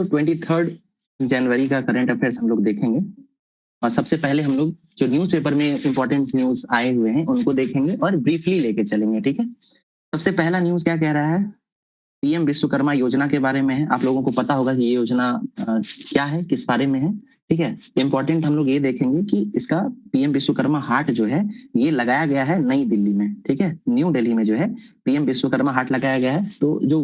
तो 23 जनवरी का current affairs हम लोग देखेंगे और सबसे पहले हम लोग जो न्यूज़पेपर में इंपॉर्टेंट न्यूज आए हुए हैं उनको देखेंगे और ब्रीफली लेके चलेंगे। ठीक है, सबसे पहला न्यूज क्या कह रहा है, पीएम विश्वकर्मा योजना के बारे में है। आप लोगों को पता होगा कि ये योजना क्या है, किस बारे में है। ठीक है, इंपॉर्टेंट हम लोग ये देखेंगे कि इसका पीएम विश्वकर्मा हाट जो है ये लगाया गया है नई दिल्ली में। ठीक है, न्यू दिल्ली में जो है पीएम विश्वकर्मा हाट लगाया गया है। तो जो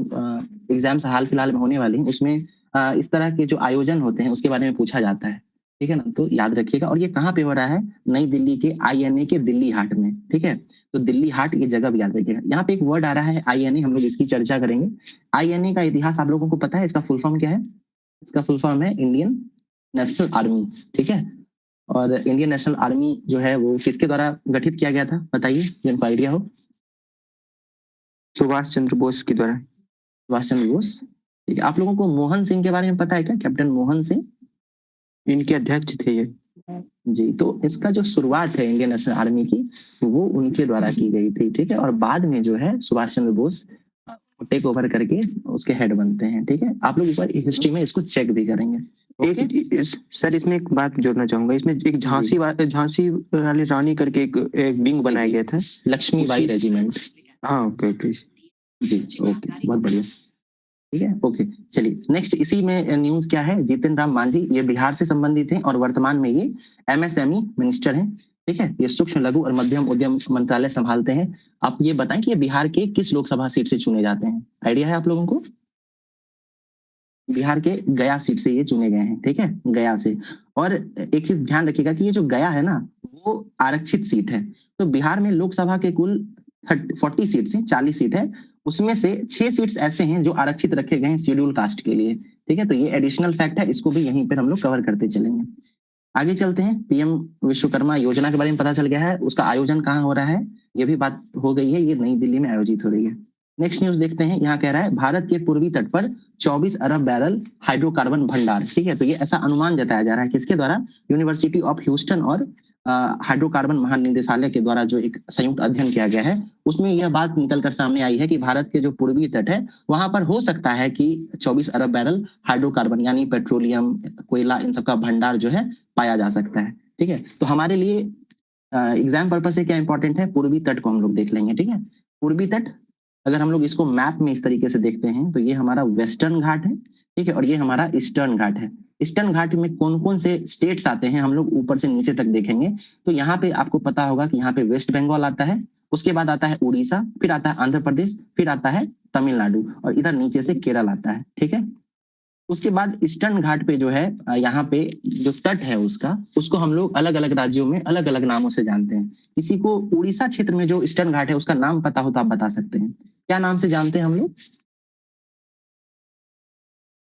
एग्जाम्स हाल फिलहाल में होने वाली है उसमें इस तरह के जो आयोजन होते हैं उसके बारे में पूछा जाता है। ठीक है ना, तो याद रखिएगा। और ये कहाँ पे हो रहा है, नई दिल्ली के आईएनए के दिल्ली हाट में। ठीक है, तो दिल्ली हाट ये जगह भी याद रखिएगा। यहाँ पे एक वर्ड आ रहा है आईएनए, हम लोग इसकी चर्चा करेंगे। आईएनए का इतिहास आप लोगों को पता है, इसका फुल फॉर्म क्या है? इसका फुल फॉर्म है इंडियन नेशनल आर्मी। ठीक है, और इंडियन नेशनल आर्मी जो है वो किसके द्वारा गठित किया गया था, बताइए जिनको आइडिया हो। सुभाष चंद्र बोस के द्वारा। सुभाष चंद्र बोस। ठीक है, आप लोगों को मोहन सिंह के बारे में पता है क्या, कैप्टन मोहन सिंह? इनके अध्यक्ष थे ये जी, तो इसका जो शुरुआत है इंडियन नेशनल आर्मी की वो उनके द्वारा की गई थी। ठीक है, और बाद में जो है सुभाष चंद्र बोस टेक ओवर करके उसके हेड बनते हैं। ठीक है, आप लोग एक बार हिस्ट्री में इसको चेक भी करेंगे। सर इसमें एक बात जोड़ना चाहूंगा, इसमें एक झांसी वाली रानी करके एक विंग बनाया गया था, लक्ष्मीबाई रेजिमेंट। हाँ ओके ओके जी ओके, बहुत बढ़िया। ठीक है, ओके चलिए नेक्स्ट। इसी में न्यूज क्या है, जीतन राम मांझी ये बिहार से संबंधित हैं और वर्तमान में ये एमएसएमई मिनिस्टर हैं। ठीक है, ये सूक्ष्म लघु और मध्यम उद्यम मंत्रालय संभालते हैं। आप ये बताएं कि ये बिहार के किस लोकसभा सीट से चुने जाते हैं, आइडिया है आप लोगों को? बिहार के गया सीट से ये चुने गए हैं। ठीक है, गया से। और एक चीज ध्यान रखिएगा कि ये जो गया है ना वो आरक्षित सीट है। तो बिहार में लोकसभा के कुल 40 सीट है, 40 सीट है, उसमें से 6 सीट्स ऐसे हैं जो आरक्षित रखे गए हैं शेड्यूल कास्ट के लिए। ठीक है, तो ये एडिशनल फैक्ट है, इसको भी यहीं पर हम लोग कवर करते चलेंगे। आगे चलते हैं, पीएम विश्वकर्मा योजना के बारे में पता चल गया है, उसका आयोजन कहाँ हो रहा है ये भी बात हो गई है, ये नई दिल्ली में आयोजित हो रही है। नेक्स्ट न्यूज देखते हैं, यहाँ कह रहा है भारत के पूर्वी तट पर 24 अरब बैरल हाइड्रोकार्बन भंडार। ठीक है, तो ये ऐसा अनुमान जताया जा रहा है, किसके द्वारा? यूनिवर्सिटी ऑफ ह्यूस्टन और हाइड्रोकार्बन महानिदेशालय के द्वारा जो एक संयुक्त अध्ययन किया गया है उसमें यह बात निकलकर सामने आई है कि भारत के जो पूर्वी तट है वहां पर हो सकता है कि 24 अरब बैरल हाइड्रोकार्बन यानी पेट्रोलियम, कोयला, इन सबका भंडार जो है पाया जा सकता है। ठीक है, तो हमारे लिए एग्जाम पर्पज से क्या इंपॉर्टेंट है, पूर्वी तट को हम लोग देख लेंगे। ठीक है, पूर्वी तट अगर हम लोग इसको मैप में इस तरीके से देखते हैं तो ये हमारा वेस्टर्न घाट है। ठीक है, और ये हमारा ईस्टर्न घाट है। ईस्टर्न घाट में कौन कौन से स्टेट्स आते हैं हम लोग ऊपर से नीचे तक देखेंगे तो यहाँ पे आपको पता होगा कि यहाँ पे वेस्ट बंगाल आता है, उसके बाद आता है उड़ीसा, फिर आता है आंध्र प्रदेश, फिर आता है तमिलनाडु और इधर नीचे से केरल आता है। ठीक है, उसके बाद ईस्टर्न घाट पे जो है यहाँ पे जो तट है उसको हम लोग अलग अलग राज्यों में अलग अलग नामों से जानते हैं। किसी को उड़ीसा क्षेत्र में जो ईस्टर्न घाट है उसका नाम पता हो तो आप बता सकते हैं, क्या नाम से जानते हैं हम लोग,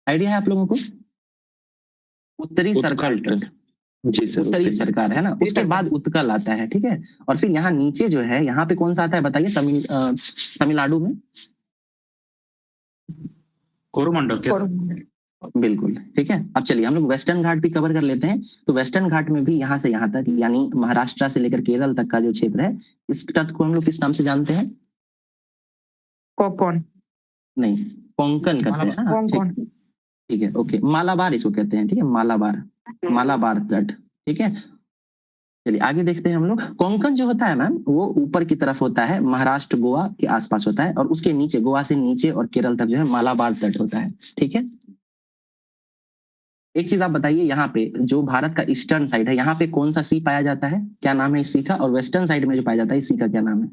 आइडिया है आप लोगों को? उत्तरी सरकार तट। जी सर, उत्तरी सरकार है ना, उसके बाद उत्कल आता है। ठीक है, और फिर यहाँ नीचे जो है यहाँ पे कौन सा आता है बताइए, तमिलनाडु में कोरोमंडल। बिल्कुल, ठीक है। अब चलिए हम लोग वेस्टर्न घाट भी कवर कर लेते हैं। तो वेस्टर्न घाट में भी यहाँ से यहाँ तक यानी महाराष्ट्र से लेकर केरल तक का जो क्षेत्र है इस तट को हम लोग किस नाम से जानते हैं? कोकण नहीं, कोंकण कहते हैं ना। ठीक है, ओके, मालाबार इसको कहते हैं। ठीक है, मालाबार तट। ठीक है, चलिए आगे देखते हैं हम लोग। कोंकण जो होता है मैम वो ऊपर की तरफ होता है, महाराष्ट्र गोवा के आसपास होता है, और उसके नीचे गोवा से नीचे और केरल तक जो है मालाबार तट होता है। ठीक है, एक चीज आप बताइए, यहाँ पे जो भारत का ईस्टर्न साइड है यहाँ पे कौन सा सी पाया जाता है, क्या नाम है इस सी का? और वेस्टर्न साइड में जो पाया जाता है इस सी का क्या नाम है?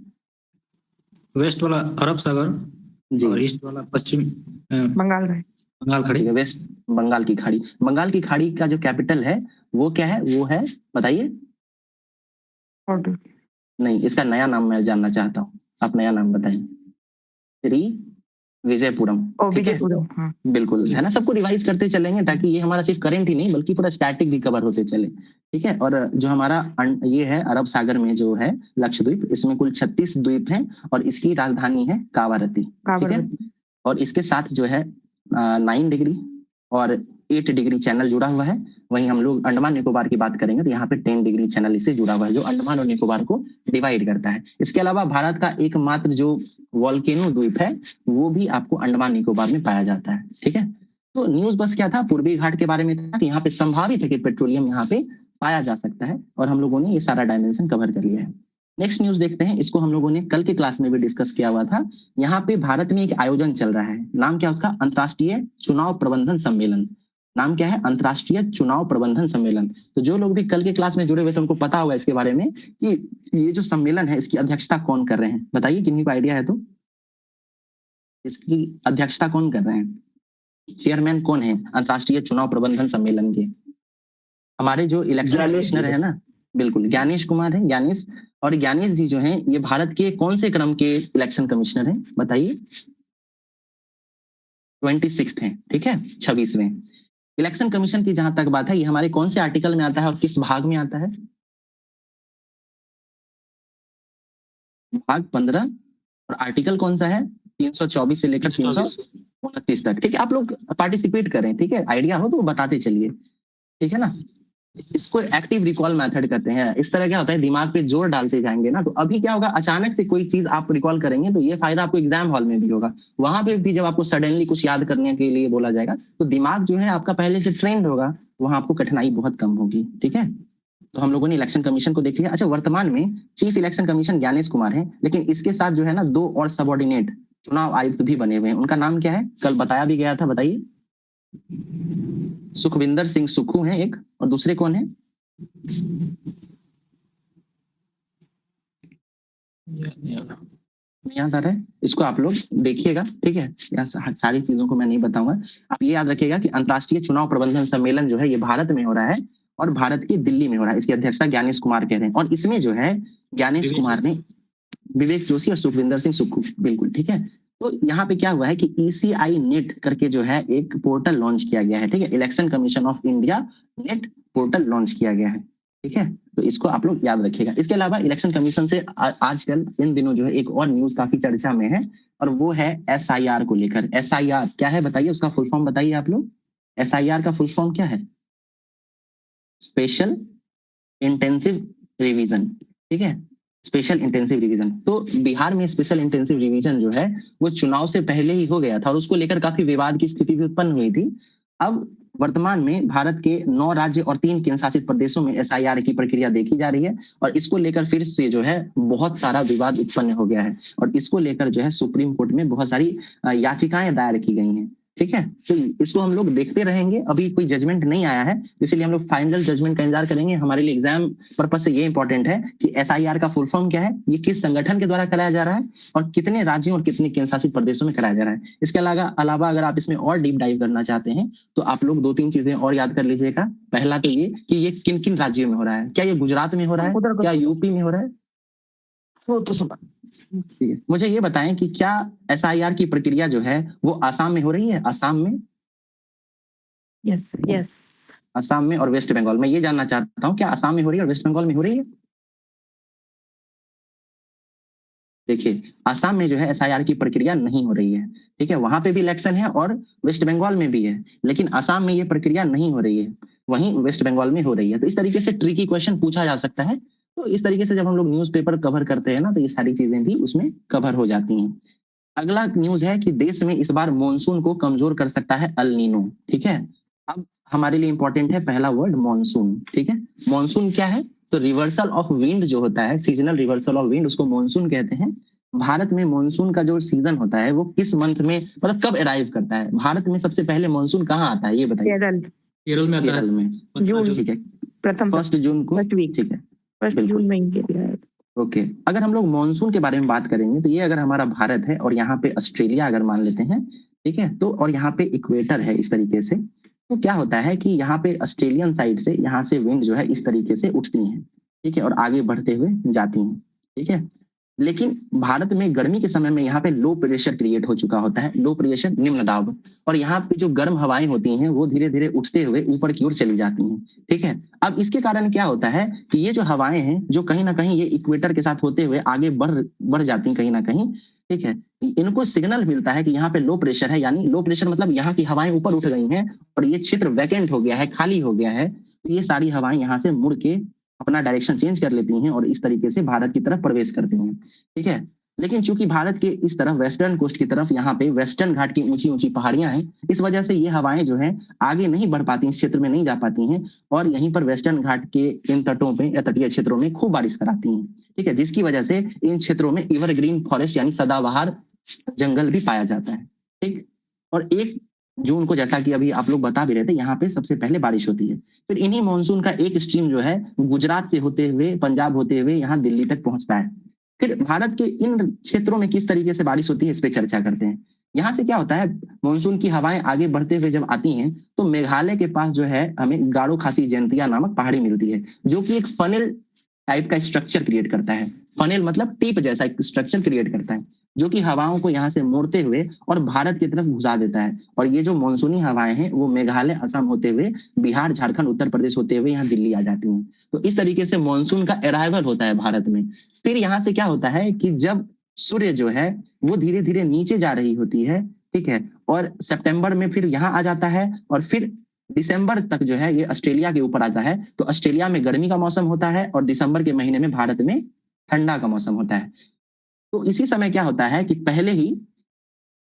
वेस्ट वाला अरब सागर जी, और ईस्ट वाला पश्चिम बंगाल खाड़ी। वेस्ट बंगाल की खाड़ी। बंगाल की खाड़ी का जो कैपिटल है वो क्या है, वो है बताइए। नहीं, इसका नया नाम मैं जानना चाहता हूँ, आप नया नाम बताएं। श्री विजयपुरम। विजयपुरम, हाँ बिल्कुल, है ना, सबको रिवाइज करते चलेंगे ताकि ये हमारा सिर्फ करंट ही नहीं बल्कि पूरा स्टैटिक भी कवर होते चले। ठीक है, और जो हमारा ये है अरब सागर में जो है लक्षद्वीप, इसमें कुल 36 द्वीप हैं और इसकी राजधानी है कावारती। ठीक है, और इसके साथ जो है 9 डिग्री और 8 डिग्री चैनल जुड़ा हुआ है। वहीं हम लोग अंडमान निकोबार की बात करेंगे तो यहाँ पे 10 डिग्री चैनल इससे जुड़ा हुआ है जो अंडमान और निकोबार को डिवाइड करता है। इसके अलावा भारत का एकमात्र जो वॉल्केनो द्वीप है वो भी आपको अंडमान निकोबार में पाया जाता है। ठीक है, तो न्यूज बस क्या था, पूर्वी घाट के बारे में था कि यहाँ पे संभावित है कि पेट्रोलियम यहाँ पे पाया जा सकता है, और हम लोगों ने ये सारा डायमेंशन कवर कर लिया है। नेक्स्ट न्यूज देखते हैं, इसको हम लोगों ने कल के क्लास में भी डिस्कस किया हुआ था। यहाँ पे भारत में एक आयोजन चल रहा है, नाम क्या है उसका, अंतर्राष्ट्रीय चुनाव प्रबंधन सम्मेलन। नाम क्या है, अंतर्राष्ट्रीय चुनाव प्रबंधन सम्मेलन। तो जो लोग भी कल के क्लास में जुड़े हुए थे उनको पता होगा इसके बारे में कि ये जो सम्मेलन है इसकी अध्यक्षता कौन कर रहे हैं, बताइए किन्हीं को आइडिया है तो। इसकी अध्यक्षता कौन कर रहे हैं, चेयरमैन कौन है अंतर्राष्ट्रीय चुनाव प्रबंधन सम्मेलन के? हमारे जो इलेक्शन कमिश्नर है ना, बिल्कुल ज्ञानेश कुमार है, ज्ञानेश। और ज्ञानेश जी जो हैं ये भारत के कौन से क्रम के इलेक्शन कमिश्नर हैं बताइए? 26 हैं, ठीक है, 26वें। इलेक्शन कमीशन की जहां तक बात है, ये हमारे कौन से आर्टिकल में आता है और किस भाग में आता है? भाग 15। और आर्टिकल कौन सा है? 324 से लेकर 329 तक। ठीक है, आप लोग पार्टिसिपेट करें, ठीक है, आइडिया हो तो बताते चलिए, ठीक है ना। इसको एक्टिव रिकॉल मेथड कहते हैं। इस तरह क्या होता है, दिमाग पे जोर डालते जाएंगे ना, तो अभी क्या होगा, अचानक से कोई चीज आप रिकॉल करेंगे तो ये फायदा आपको एग्जाम हॉल में भी होगा। वहां पे भी जब आपको सडनली कुछ याद करने के लिए बोला जाएगा तो दिमाग जो है आपका पहले से ट्रेंड होगा, तो वहां आपको कठिनाई बहुत कम होगी, ठीक है। तो हम लोगों ने इलेक्शन कमीशन को देख लिया। अच्छा, वर्तमान में chief election commission Gyanesh Kumar है, लेकिन इसके साथ जो है ना 2 और सबऑर्डिनेट चुनाव आयुक्त भी बने हुए हैं। उनका नाम क्या है, कल बताया भी गया था, बताइए। सुखविंदर सिंह सुक्खू हैं एक, और दूसरे कौन है? याद आ रहा है, इसको आप लोग देखिएगा, ठीक है। यहाँ सारी चीजों को मैं नहीं बताऊंगा, आप ये याद रखिएगा कि अंतर्राष्ट्रीय चुनाव प्रबंधन सम्मेलन जो है ये भारत में हो रहा है और भारत की दिल्ली में हो रहा है। इसकी अध्यक्षता ज्ञानेश कुमार कह रहे हैं, और इसमें जो है ज्ञानेश कुमार ने, विवेक जोशी और सुखविंदर सिंह सुक्खू, बिल्कुल ठीक है। तो यहाँ पे क्या हुआ है कि ECI नेट करके जो है एक पोर्टल लॉन्च किया गया है, ठीक है, election commission of India net portal launch किया गया है, ठीक है। तो इसको आप लोग याद रखिएगा। इसके अलावा इलेक्शन कमीशन से आजकल इन दिनों जो है एक और न्यूज काफी चर्चा में है, और वो है SIR को लेकर। SIR क्या है बताइए, उसका फुल फॉर्म बताइए आप लोग। SIR का फुल फॉर्म क्या है? स्पेशल इंटेंसिव रिवीजन, ठीक है, स्पेशल इंटेंसिव रिवीजन। तो बिहार में स्पेशल इंटेंसिव रिवीजन जो है वो चुनाव से पहले ही हो गया था, और उसको लेकर काफी विवाद की स्थिति भी उत्पन्न हुई थी। अब वर्तमान में भारत के 9 राज्य और 3 केंद्र शासित प्रदेशों में SIR की प्रक्रिया देखी जा रही है, और इसको लेकर फिर से जो है बहुत सारा विवाद उत्पन्न हो गया है, और इसको लेकर जो है सुप्रीम कोर्ट में बहुत सारी याचिकाएं दायर की गई हैं, ठीक है। तो इसको हम लोग देखते रहेंगे, अभी कोई जजमेंट नहीं आया है, इसीलिए हम लोग फाइनल जजमेंट का इंतजार करेंगे। हमारे लिए एग्जाम पर्पज से ये इंपॉर्टेंट है कि SIR का फुल फॉर्म क्या है, ये किस संगठन के द्वारा कराया जा रहा है, और कितने राज्यों और कितने केंद्र शासित प्रदेशों में कराया जा रहा है। इसके अलावा अगर आप इसमें और डीप डाइव करना चाहते हैं तो आप लोग 2-3 चीजें और याद कर लीजिएगा। पहला तो ये कि ये किन किन राज्यों में हो रहा है, क्या ये गुजरात में हो रहा है, क्या यूपी में हो रहा है? ठीक है, मुझे ये बताएं कि क्या SIR की प्रक्रिया जो है वो आसाम में हो रही है? आसाम में, यस आसाम में और वेस्ट बंगाल में, ये जानना चाहता हूँ, क्या आसाम में हो रही है और वेस्ट बंगाल में हो रही है? देखिए, आसाम में जो है SIR की प्रक्रिया नहीं हो रही है, ठीक है, वहां पे भी इलेक्शन है और वेस्ट बंगाल में भी है, लेकिन आसाम में ये प्रक्रिया नहीं हो रही है, वहीं वेस्ट बंगाल में हो रही है। तो इस तरीके से ट्रिकी क्वेश्चन पूछा जा सकता है। तो इस तरीके से जब हम लोग न्यूज़पेपर कवर करते हैं ना, तो ये सारी चीजें भी उसमें कवर हो जाती हैं। अगला न्यूज है कि देश में इस बार मॉनसून को कमजोर कर सकता है अल नीनो, ठीक है। अब हमारे लिए इंपॉर्टेंट है पहला वर्ड मॉनसून, ठीक है। मॉनसून क्या है, तो रिवर्सल ऑफ विंड जो होता है, सीजनल रिवर्सल ऑफ विंड, उसको मॉनसून कहते हैं। भारत में मॉनसून का जो सीजन होता है वो किस मंथ में, मतलब कब अराइव करता है? भारत में सबसे पहले मॉनसून कहाँ आता है ये बताइए। केरल में आता है, केरल में, जून, ठीक है, प्रथम 1 जून को, ठीक है, 1 जून में इंडिया है। ओके। अगर हम लोग मॉनसून के बारे में बात करेंगे तो ये अगर हमारा भारत है और यहाँ पे ऑस्ट्रेलिया अगर मान लेते हैं, ठीक है, तो और यहाँ पे इक्वेटर है इस तरीके से, तो क्या होता है कि यहाँ पे ऑस्ट्रेलियन साइड से यहाँ से विंड जो है इस तरीके से उठती हैं, ठीक है, और आगे बढ़ते हुए जाती हैं, ठीक है। लेकिन भारत में गर्मी के समय में यहाँ पे लो प्रेशर क्रिएट हो चुका होता है, लो प्रेशर, निम्न दाब, और यहाँ पे जो गर्म हवाएं होती हैं वो धीरे धीरे उठते हुए ऊपर की ओर चली जाती हैं, ठीक है। अब इसके कारण क्या होता है कि ये जो हवाएं हैं जो कहीं ना कहीं ये इक्वेटर के साथ होते हुए आगे बढ़ जाती हैं कहीं ना कहीं, ठीक है, इनको सिग्नल मिलता है कि यहाँ पे लो प्रेशर है, यानी लो प्रेशर मतलब यहाँ की हवाएं ऊपर उठ गई हैं और ये क्षेत्र वैकेंट हो गया है, खाली हो गया है, तो ये सारी हवाएं यहाँ से मुड़ के अपना डायरेक्शन चेंज कर लेती हैं और इस तरीके से भारत की तरफ प्रवेश करती हैं, ठीक है। लेकिन चूंकि भारत के इस तरफ वेस्टर्न कोस्ट की तरफ यहाँ पे वेस्टर्न घाट की ऊंची ऊंची पहाड़ियां हैं, इस वजह से ये हवाएं जो है आगे नहीं बढ़ पाती, इस क्षेत्र में नहीं जा पाती हैं और यहीं पर वेस्टर्न घाट के इन तटों पे या तटीय क्षेत्रों में खूब बारिश कराती हैं। ठीक है, जिसकी वजह से इन क्षेत्रों में एवरग्रीन फॉरेस्ट यानी सदाबहार जंगल भी पाया जाता है। ठीक, और 1 जून को जैसा कि अभी आप लोग बता भी रहे थे, यहाँ पे सबसे पहले बारिश होती है। फिर इन्हीं मानसून का एक स्ट्रीम जो है गुजरात से होते हुए पंजाब होते हुए यहाँ दिल्ली तक पहुंचता है। फिर भारत के इन क्षेत्रों में किस तरीके से बारिश होती है इस पे चर्चा करते हैं। यहाँ से क्या होता है, मानसून की हवाएं आगे बढ़ते हुए जब आती हैं तो मेघालय के पास जो है हमें गारो खासी जयंतिया नामक पहाड़ी मिलती है, जो कि एक फनल टाइप का स्ट्रक्चर क्रिएट करता है। फनल मतलब टीप जैसा एक स्ट्रक्चर क्रिएट करता है, जो कि हवाओं को यहाँ से मोड़ते हुए और भारत की तरफ घुसा देता है। और ये जो मानसूनी हवाएं हैं वो मेघालय असम होते हुए बिहार झारखंड उत्तर प्रदेश होते हुए यहाँ दिल्ली आ जाती हैं। तो इस तरीके से मानसून का अराइवल होता है भारत में। फिर यहाँ से क्या होता है कि जब सूर्य जो है वो धीरे धीरे नीचे जा रही होती है, ठीक है, और सितंबर में फिर यहाँ आ जाता है और फिर दिसंबर तक जो है ये ऑस्ट्रेलिया के ऊपर आता है। तो ऑस्ट्रेलिया में गर्मी का मौसम होता है और दिसंबर के महीने में भारत में ठंडा का मौसम होता है। तो इसी समय क्या होता है कि पहले ही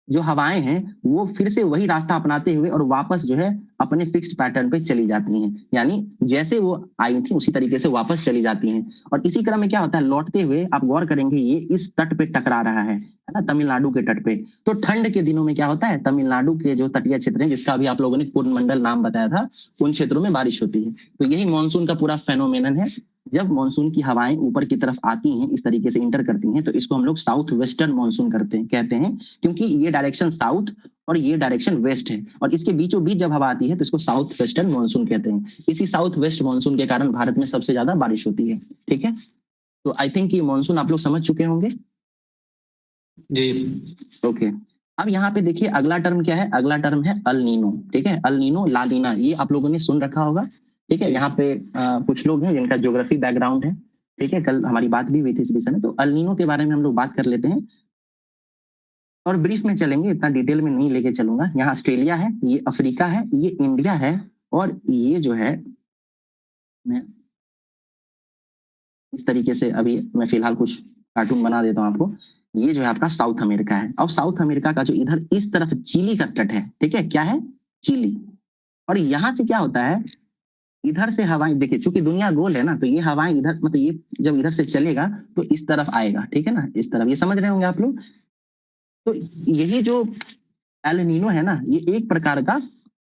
जो हवाएं हैं वो फिर से वही रास्ता अपनाते हुए और वापस जो है अपने फिक्स्ड पैटर्न पे चली जाती हैं, यानी जैसे वो आई थी उसी तरीके से वापस चली जाती हैं। और इसी क्रम में क्या होता है, लौटते हुए आप गौर करेंगे ये इस तट पे टकरा रहा है ना, तमिलनाडु के तट पे। तो ठंड के दिनों में क्या होता है, तमिलनाडु के जो तटीय क्षेत्र हैं जिसका अभी आप लोगों ने पूर्णमंडल नाम बताया था, उन क्षेत्रों में बारिश होती है। तो यही मानसून का पूरा फेनोमेनन है। जब मानसून की हवाएं ऊपर की तरफ आती हैं, इस तरीके से इंटर करती हैं, तो इसको हम लोग साउथ वेस्टर्न मानसून कहते हैं, क्योंकि ये डायरेक्शन साउथ और ये डायरेक्शन वेस्ट है और इसके बीचों बीच जब हवा आती है तो इसको साउथ वेस्टर्न मानसून कहते हैं। इसी साउथ वेस्ट मानसून के कारण भारत में सबसे ज्यादा बारिश होती है। ठीक है, तो आई थिंक ये मानसून आप लोग समझ चुके होंगे। जी ओके, अब यहाँ पे देखिए अगला टर्म क्या है, अगला टर्म है अल नीनो। ठीक है, अल नीनो ला नीना ये आप लोगों ने सुन रखा होगा। ठीक है, यहाँ पे कुछ लोग हैं जिनका ज्योग्राफी बैकग्राउंड है। ठीक है, कल हमारी बात भी हुई थी इस विषय में, तो अल नीनो के बारे में हम लोग बात कर लेते हैं और ब्रीफ में चलेंगे, इतना डिटेल में नहीं लेके चलूंगा। यहाँ ऑस्ट्रेलिया है, ये अफ्रीका है, ये इंडिया है और ये जो है मैं इस तरीके से अभी मैं फिलहाल कुछ कार्टून बना देता हूँ आपको। ये जो है आपका साउथ अमेरिका है। अब साउथ अमेरिका का जो इधर इस तरफ चिली का तट है, ठीक है, क्या है, चिली। और यहाँ से क्या होता है, इधर से हवाएं देखिए, चूंकि दुनिया गोल है ना, तो ये हवाएं इधर मतलब ये जब इधर से चलेगा तो इस तरफ आएगा। ठीक है ना, इस तरफ, ये समझ रहे होंगे आप लोग। तो यही जो एल नीनो है ना, ये एक प्रकार का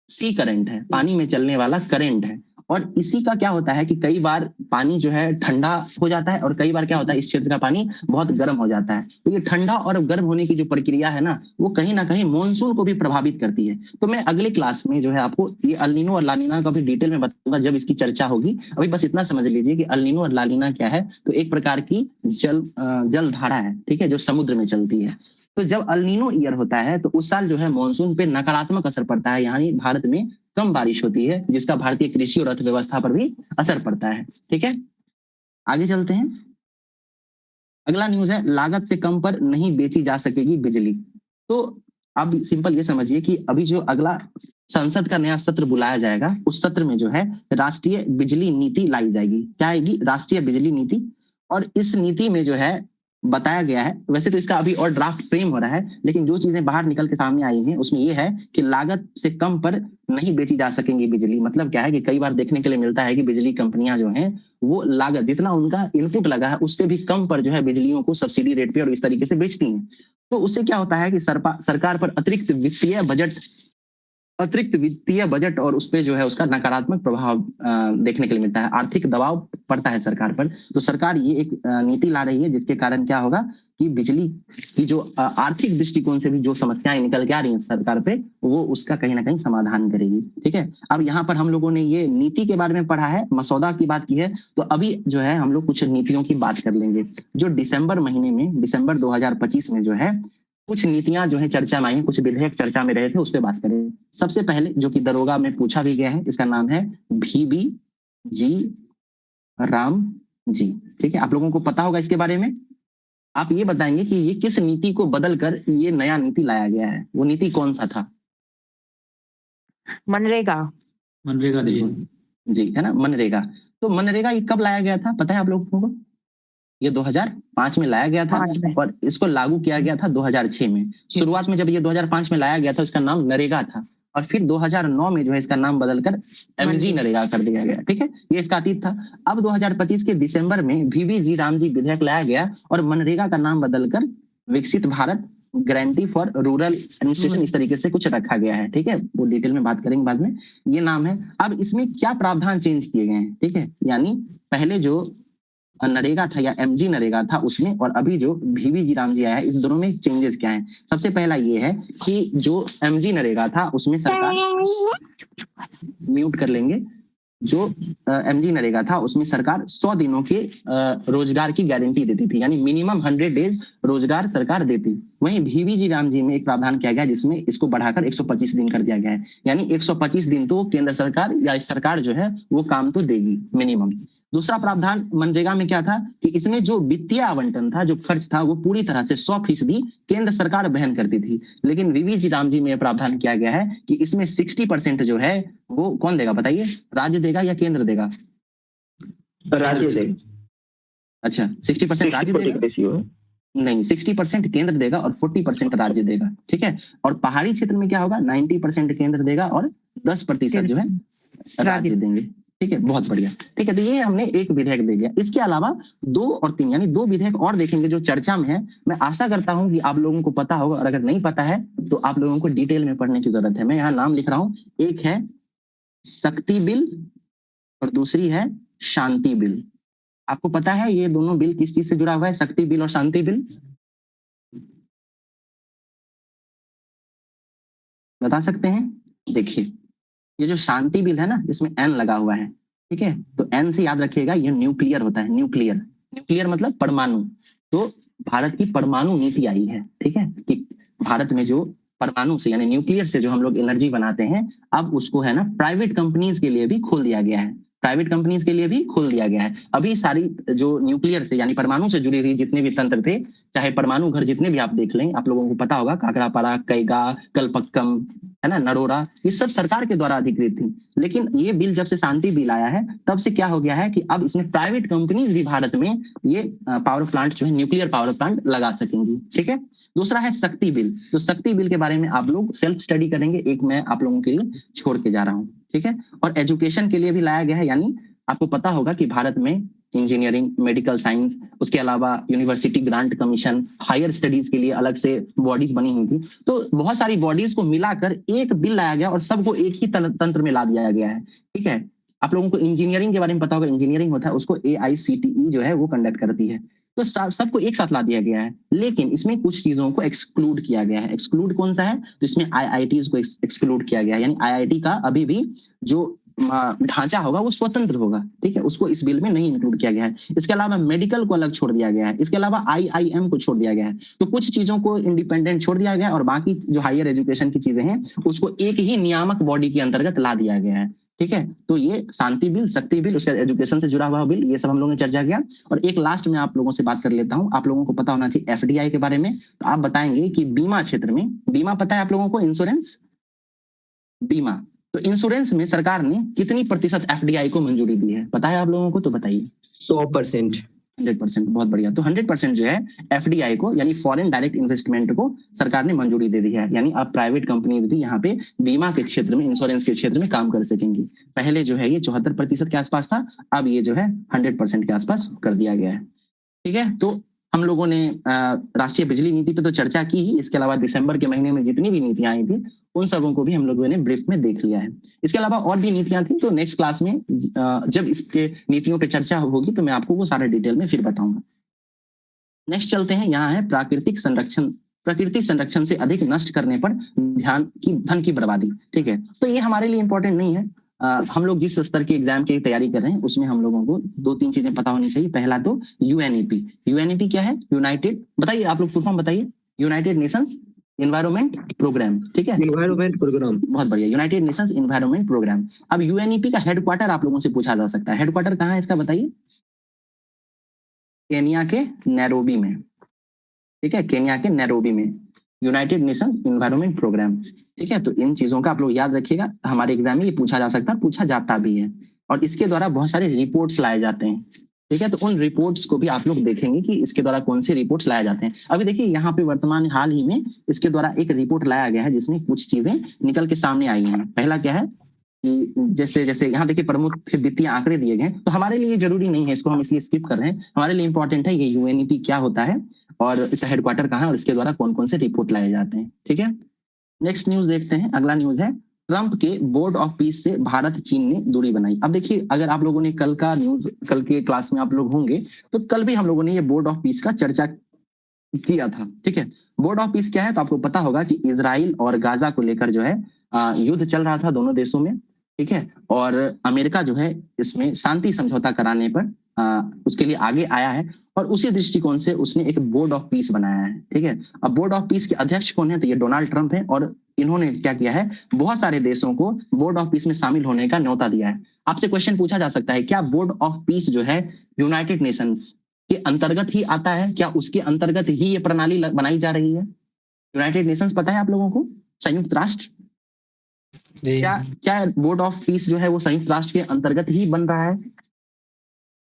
सी करंट है, पानी में चलने वाला करंट है। और इसी का क्या होता है कि कई बार पानी जो है ठंडा हो जाता है और कई बार क्या होता है इस क्षेत्र का पानी बहुत गर्म हो जाता है। तो ये ठंडा और गर्म होने की जो प्रक्रिया है ना, वो कहीं ना कहीं मानसून को भी प्रभावित करती है। तो मैं अगले क्लास में जो है आपको ये अल नीनो और ला नीना का भी डिटेल में बताऊंगा जब इसकी चर्चा होगी। अभी बस इतना समझ लीजिए कि अल नीनो और ला नीना क्या है। तो एक प्रकार की जल धारा है, ठीक है, जो समुद्र में चलती है। तो जब अल नीनो ईयर होता है तो उस साल जो है मानसून पे नकारात्मक असर पड़ता है, यानी भारत में कम बारिश होती है, जिसका भारतीय कृषि और अर्थव्यवस्था पर भी असर पड़ता है। ठीक है, आगे चलते हैं। अगला न्यूज है, लागत से कम पर नहीं बेची जा सकेगी बिजली। तो अब सिंपल ये समझिए कि अभी जो अगला संसद का नया सत्र बुलाया जाएगा, उस सत्र में जो है राष्ट्रीय बिजली नीति लाई जाएगी। क्या आएगी, राष्ट्रीय बिजली नीति। और इस नीति में जो है बताया गया है, वैसे तो इसका अभी और ड्राफ्ट फ्रेम हो रहा है, लेकिन जो चीजें बाहर निकल के सामने आई हैं उसमें ये है कि लागत से कम पर नहीं बेची जा सकेंगी बिजली। मतलब क्या है कि कई बार देखने के लिए मिलता है कि बिजली कंपनियां जो हैं वो लागत जितना उनका इनपुट लगा है उससे भी कम पर जो है बिजलियों को सब्सिडी रेट पे और इस तरीके से बेचती हैं। तो उससे क्या होता है कि सरकार पर अतिरिक्त वित्तीय बजट और उस पर जो है उसका नकारात्मक प्रभाव देखने के लिए मिलता है, आर्थिक दबाव पड़ता है सरकार पर। तो सरकार ये एक नीति ला रही है जिसके कारण क्या होगा कि बिजली की जो आर्थिक दृष्टिकोण से भी जो समस्याएं निकल के आ रही हैं सरकार पे, वो उसका कहीं ना कहीं समाधान करेगी। ठीक है, अब यहाँ पर हम लोगों ने ये नीति के बारे में पढ़ा है, मसौदा की बात की है, तो अभी जो है हम लोग कुछ नीतियों की बात कर लेंगे जो दिसंबर महीने में, दिसंबर 2025 में जो है कुछ नीतियां जो है चर्चा में आई हैं, कुछ विधेयक चर्चा में रहे थे, उस पर बात करें। सबसे पहले जो कि दरोगा में पूछा भी गया है, इसका नाम है VB जी राम जी। ठीक है, आप लोगों को पता होगा इसके बारे में। आप ये बताएंगे कि ये किस नीति को बदल कर ये नया नीति लाया गया है, वो नीति कौन सा था। मनरेगा। मनरेगा जी जी है ना, मनरेगा। तो मनरेगा ये कब लाया गया था, पता है आप लोगों को। ये 2005 में लाया गया था 5 में। और इसको लागू किया गया था 2006 में। शुरुआत में जब ये 2005 में लाया गया था इसका नाम नरेगा था और फिर 2009 में जो है इसका नाम बदलकर एमजी नरेगा कर दिया गया। ठीक है, ये इसका अतीत था। अब 2025 के दिसंबर में VVG रामजी विधेयक लाया गया और मनरेगा का नाम बदलकर विकसित Bharat guarantee for rural administration इस तरीके से कुछ रखा गया है। ठीक है, वो डिटेल में बात करेंगे बाद में। ये नाम है। अब इसमें क्या प्रावधान चेंज किए गए हैं? ठीक है, यानी पहले जो नरेगा था या एमजी नरेगा था उसमें और अभी जो VVG रामजी आया है, इस दोनों में चेंजेस क्या है? सबसे पहला ये है कि जो एमजी नरेगा था उसमें सरकार, म्यूट कर लेंगे, जो एमजी नरेगा था उसमें सरकार 100 दिनों के रोजगार की गारंटी देती थी, यानी मिनिमम 100 डेज रोजगार सरकार देती। वहीं VVG रामजी में एक प्रावधान किया गया जिसमें इसको बढ़ाकर 125 दिन कर दिया गया है, यानी 125 दिन तो केंद्र सरकार या सरकार जो है वो काम तो देगी मिनिमम। दूसरा प्रावधान मनरेगा में क्या था कि इसमें जो वित्तीय आवंटन था, जो खर्च था, वो पूरी तरह से 100% केंद्र सरकार वहन करती थी। लेकिन VVG रामजी में प्रावधान किया गया है कि इसमें 60% जो है वो कौन देगा बताइए? राज्य देगा या केंद्र देगा? राज्य देगा। अच्छा, 60% राज्य देगा? नहीं, 60% केंद्र देगा और 40% राज्य देगा। ठीक है, और पहाड़ी क्षेत्र में क्या होगा? 90% केंद्र देगा और 10% जो है राज्य देंगे। ठीक है, बहुत बढ़िया। ठीक है, तो ये हमने एक विधेयक दे दिया। इसके अलावा 2 और 3 यानी 2 विधेयक और देखेंगे जो चर्चा में है। मैं आशा करता हूं कि आप लोगों को पता होगा और अगर नहीं पता है तो आप लोगों को डिटेल में पढ़ने की जरूरत है। मैं यहाँ नाम लिख रहा हूँ, एक है शक्ति बिल और दूसरी है शांति बिल। आपको पता है ये दोनों बिल किस चीज से जुड़ा हुआ है? शक्ति बिल और शांति बिल बता सकते हैं? देखिए, ये जो शांति बिल है ना, इसमें एन लगा हुआ है। ठीक है, तो एन से याद रखिएगा, ये न्यूक्लियर होता है। न्यूक्लियर, न्यूक्लियर मतलब परमाणु। तो भारत की परमाणु नीति आई है। ठीक है, कि भारत में जो परमाणु से यानी न्यूक्लियर से जो हम लोग एनर्जी बनाते हैं, अब उसको है ना प्राइवेट कंपनीज के लिए भी खोल दिया गया है। प्राइवेट कंपनीज के लिए भी खोल दिया गया है। अभी सारी जो न्यूक्लियर से यानी परमाणु से जुड़ी हुई जितने भी तंत्र थे, चाहे परमाणु घर जितने भी आप देख लें, आप लोगों को पता होगा काकरापारा, कैगा, कलपक्कम, है ना, नरोरा, ये सब सरकार के द्वारा अधिकृत थी। लेकिन ये बिल जब से शांति बिल आया है तब से क्या हो गया है कि अब इसमें प्राइवेट कंपनीज भी भारत में ये पावर प्लांट जो है न्यूक्लियर पावर प्लांट लगा सकेंगी। ठीक है, दूसरा है शक्ति बिल। तो शक्ति बिल के बारे में आप लोग सेल्फ स्टडी करेंगे, एक मैं आप लोगों के लिए छोड़ के जा रहा हूँ। ठीक है, और एजुकेशन के लिए भी लाया गया है, यानी आपको पता होगा कि भारत में इंजीनियरिंग, मेडिकल साइंस, उसके अलावा university grant commission, higher studies के लिए अलग से बॉडीज बनी हुई थी। तो बहुत सारी बॉडीज को मिलाकर एक बिल लाया गया और सबको एक ही तंत्र में ला दिया गया है। ठीक है, आप लोगों को इंजीनियरिंग के बारे में पता होगा, इंजीनियरिंग होता है उसको AICTE जो है वो कंडक्ट करती है। तो सबको एक साथ ला दिया गया है, लेकिन इसमें कुछ चीजों को एक्सक्लूड किया गया है। एक्सक्लूड कौन सा है? तो इसमें IITs को एक्सक्लूड किया गया है, यानी IIT का अभी भी जो ढांचा होगा वो स्वतंत्र होगा। ठीक है, उसको इस बिल में नहीं इंक्लूड किया गया है। इसके अलावा मेडिकल को अलग छोड़ दिया गया है। इसके अलावा IIM को छोड़ दिया गया है। तो कुछ चीजों को इंडिपेंडेंट छोड़ दिया गया है और बाकी जो हायर एजुकेशन की चीजें हैं उसको एक ही नियामक बॉडी के अंतर्गत ला दिया गया है। ठीक है, तो ये शांति बिल, शक्ति बिल, उसके एजुकेशन से जुड़ा हुआ बिल, ये सब हम लोगों ने चर्चा किया। और एक लास्ट में आप लोगों से बात कर लेता हूं, आप लोगों को पता होना चाहिए FDI के बारे में। तो आप बताएंगे कि बीमा क्षेत्र में, बीमा पता है आप लोगों को? इंश्योरेंस, बीमा, तो इंश्योरेंस में सरकार ने कितनी प्रतिशत FDI को मंजूरी दी है? पता है आप लोगों को? तो बताइए। 100%। 100%, बहुत बढ़िया। तो 100% जो है FDI को यानी फॉरेन डायरेक्ट इन्वेस्टमेंट को सरकार ने मंजूरी दे दी है, यानी अब प्राइवेट कंपनीज भी यहाँ पे बीमा के क्षेत्र में, इंश्योरेंस के क्षेत्र में काम कर सकेंगी। पहले जो है ये 74% के आसपास था, अब ये जो है 100% के आसपास कर दिया गया है। ठीक है, तो हम लोगों ने राष्ट्रीय बिजली नीति पे तो चर्चा की ही, इसके अलावा दिसंबर के महीने में जितनी भी नीतियां आई थी उन सबों को भी हम लोगों ने ब्रीफ में देख लिया है। इसके अलावा और भी नीतियां थी, तो नेक्स्ट क्लास में जब इसके नीतियों पे चर्चा होगी तो मैं आपको वो सारा डिटेल में फिर बताऊंगा। नेक्स्ट चलते हैं, यहाँ है प्राकृतिक संरक्षण। प्रकृति संरक्षण से अधिक नष्ट करने पर धन की बर्बादी। ठीक है, तो ये हमारे लिए इंपॉर्टेंट नहीं है। हम लोग जिस स्तर के एग्जाम की तैयारी कर रहे हैं उसमें हम लोगों को 2-3 चीजें पता होनी चाहिए। पहला तो UNEP। UNEP क्या है? यूनाइटेड, बताइए आप लोग फुल फॉर्म बताइए। United nations environment programme. ठीक है, एनवायरमेंट प्रोग्राम, बहुत बढ़िया, यूनाइटेड नेशंस एनवायरमेंट प्रोग्राम। अब UNEP का हेडक्वार्टर आप लोगों से पूछा जा सकता है, हेडक्वार्टर कहाँ है इसका बताइए? केनिया के नैरोबी में। ठीक है, केनिया के नैरोबी में यूनाइटेड नेशंस एनवायरमेंट प्रोग्राम। ठीक है, तो इन चीजों का आप लोग याद रखिएगा, हमारे एग्जाम में ये पूछा जा सकता है, पूछा जाता भी है। और इसके द्वारा बहुत सारे रिपोर्ट्स लाए जाते हैं। ठीक है, तो उन रिपोर्ट्स को भी आप लोग देखेंगे कि इसके द्वारा कौन से रिपोर्ट्स लाए जाते हैं। अभी देखिए यहाँ पे वर्तमान हाल ही में इसके द्वारा एक रिपोर्ट लाया गया है जिसमें कुछ चीजें निकल के सामने आई हैं। पहला क्या है कि जैसे जैसे यहाँ देखिए प्रमुख वित्तीय आंकड़े दिए गए हैं, तो हमारे लिए जरूरी नहीं है, इसको हम इसलिए स्किप कर रहे हैं। हमारे लिए इंपॉर्टेंट है ये यूएनईपी क्या होता है और इसका हेडक्वार्टर कहाँ है और इसके द्वारा कौन कौन से रिपोर्ट लाए जाते हैं। ठीक है, नेक्स्ट न्यूज देखते हैं। अगला न्यूज है ट्रंप के बोर्ड ऑफ पीस से भारत चीन ने दूरी बनाई। अब देखिए अगर आप लोगों ने कल का न्यूज, कल के क्लास में आप लोग होंगे तो कल भी हम लोगों ने ये बोर्ड ऑफ पीस का चर्चा किया था। ठीक है, बोर्ड ऑफ पीस क्या है तो आपको पता होगा कि इजराइल और गाजा को लेकर जो है युद्ध चल रहा था दोनों देशों में। ठीक है, और अमेरिका जो है इसमें शांति समझौता कराने पर उसके लिए आगे आया है और उसी दृष्टिकोण से उसने एक बोर्ड ऑफ पीस बनाया है। ठीक है, अब बोर्ड ऑफ पीस के अध्यक्ष कौन है तो ये डोनाल्ड ट्रंप है और इन्होंने क्या किया है, बहुत सारे देशों को बोर्ड ऑफ पीस में शामिल होने का न्योता दिया है। आपसे क्वेश्चन पूछा जा सकता है क्या बोर्ड ऑफ पीस जो है यूनाइटेड नेशंस के अंतर्गत ही आता है, क्या उसके अंतर्गत ही ये प्रणाली बनाई जा रही है? यूनाइटेड नेशंस पता है आप लोगों को, संयुक्त राष्ट्र। जी क्या बोर्ड ऑफ पीस जो है वो संयुक्त राष्ट्र के अंतर्गत ही बन रहा है?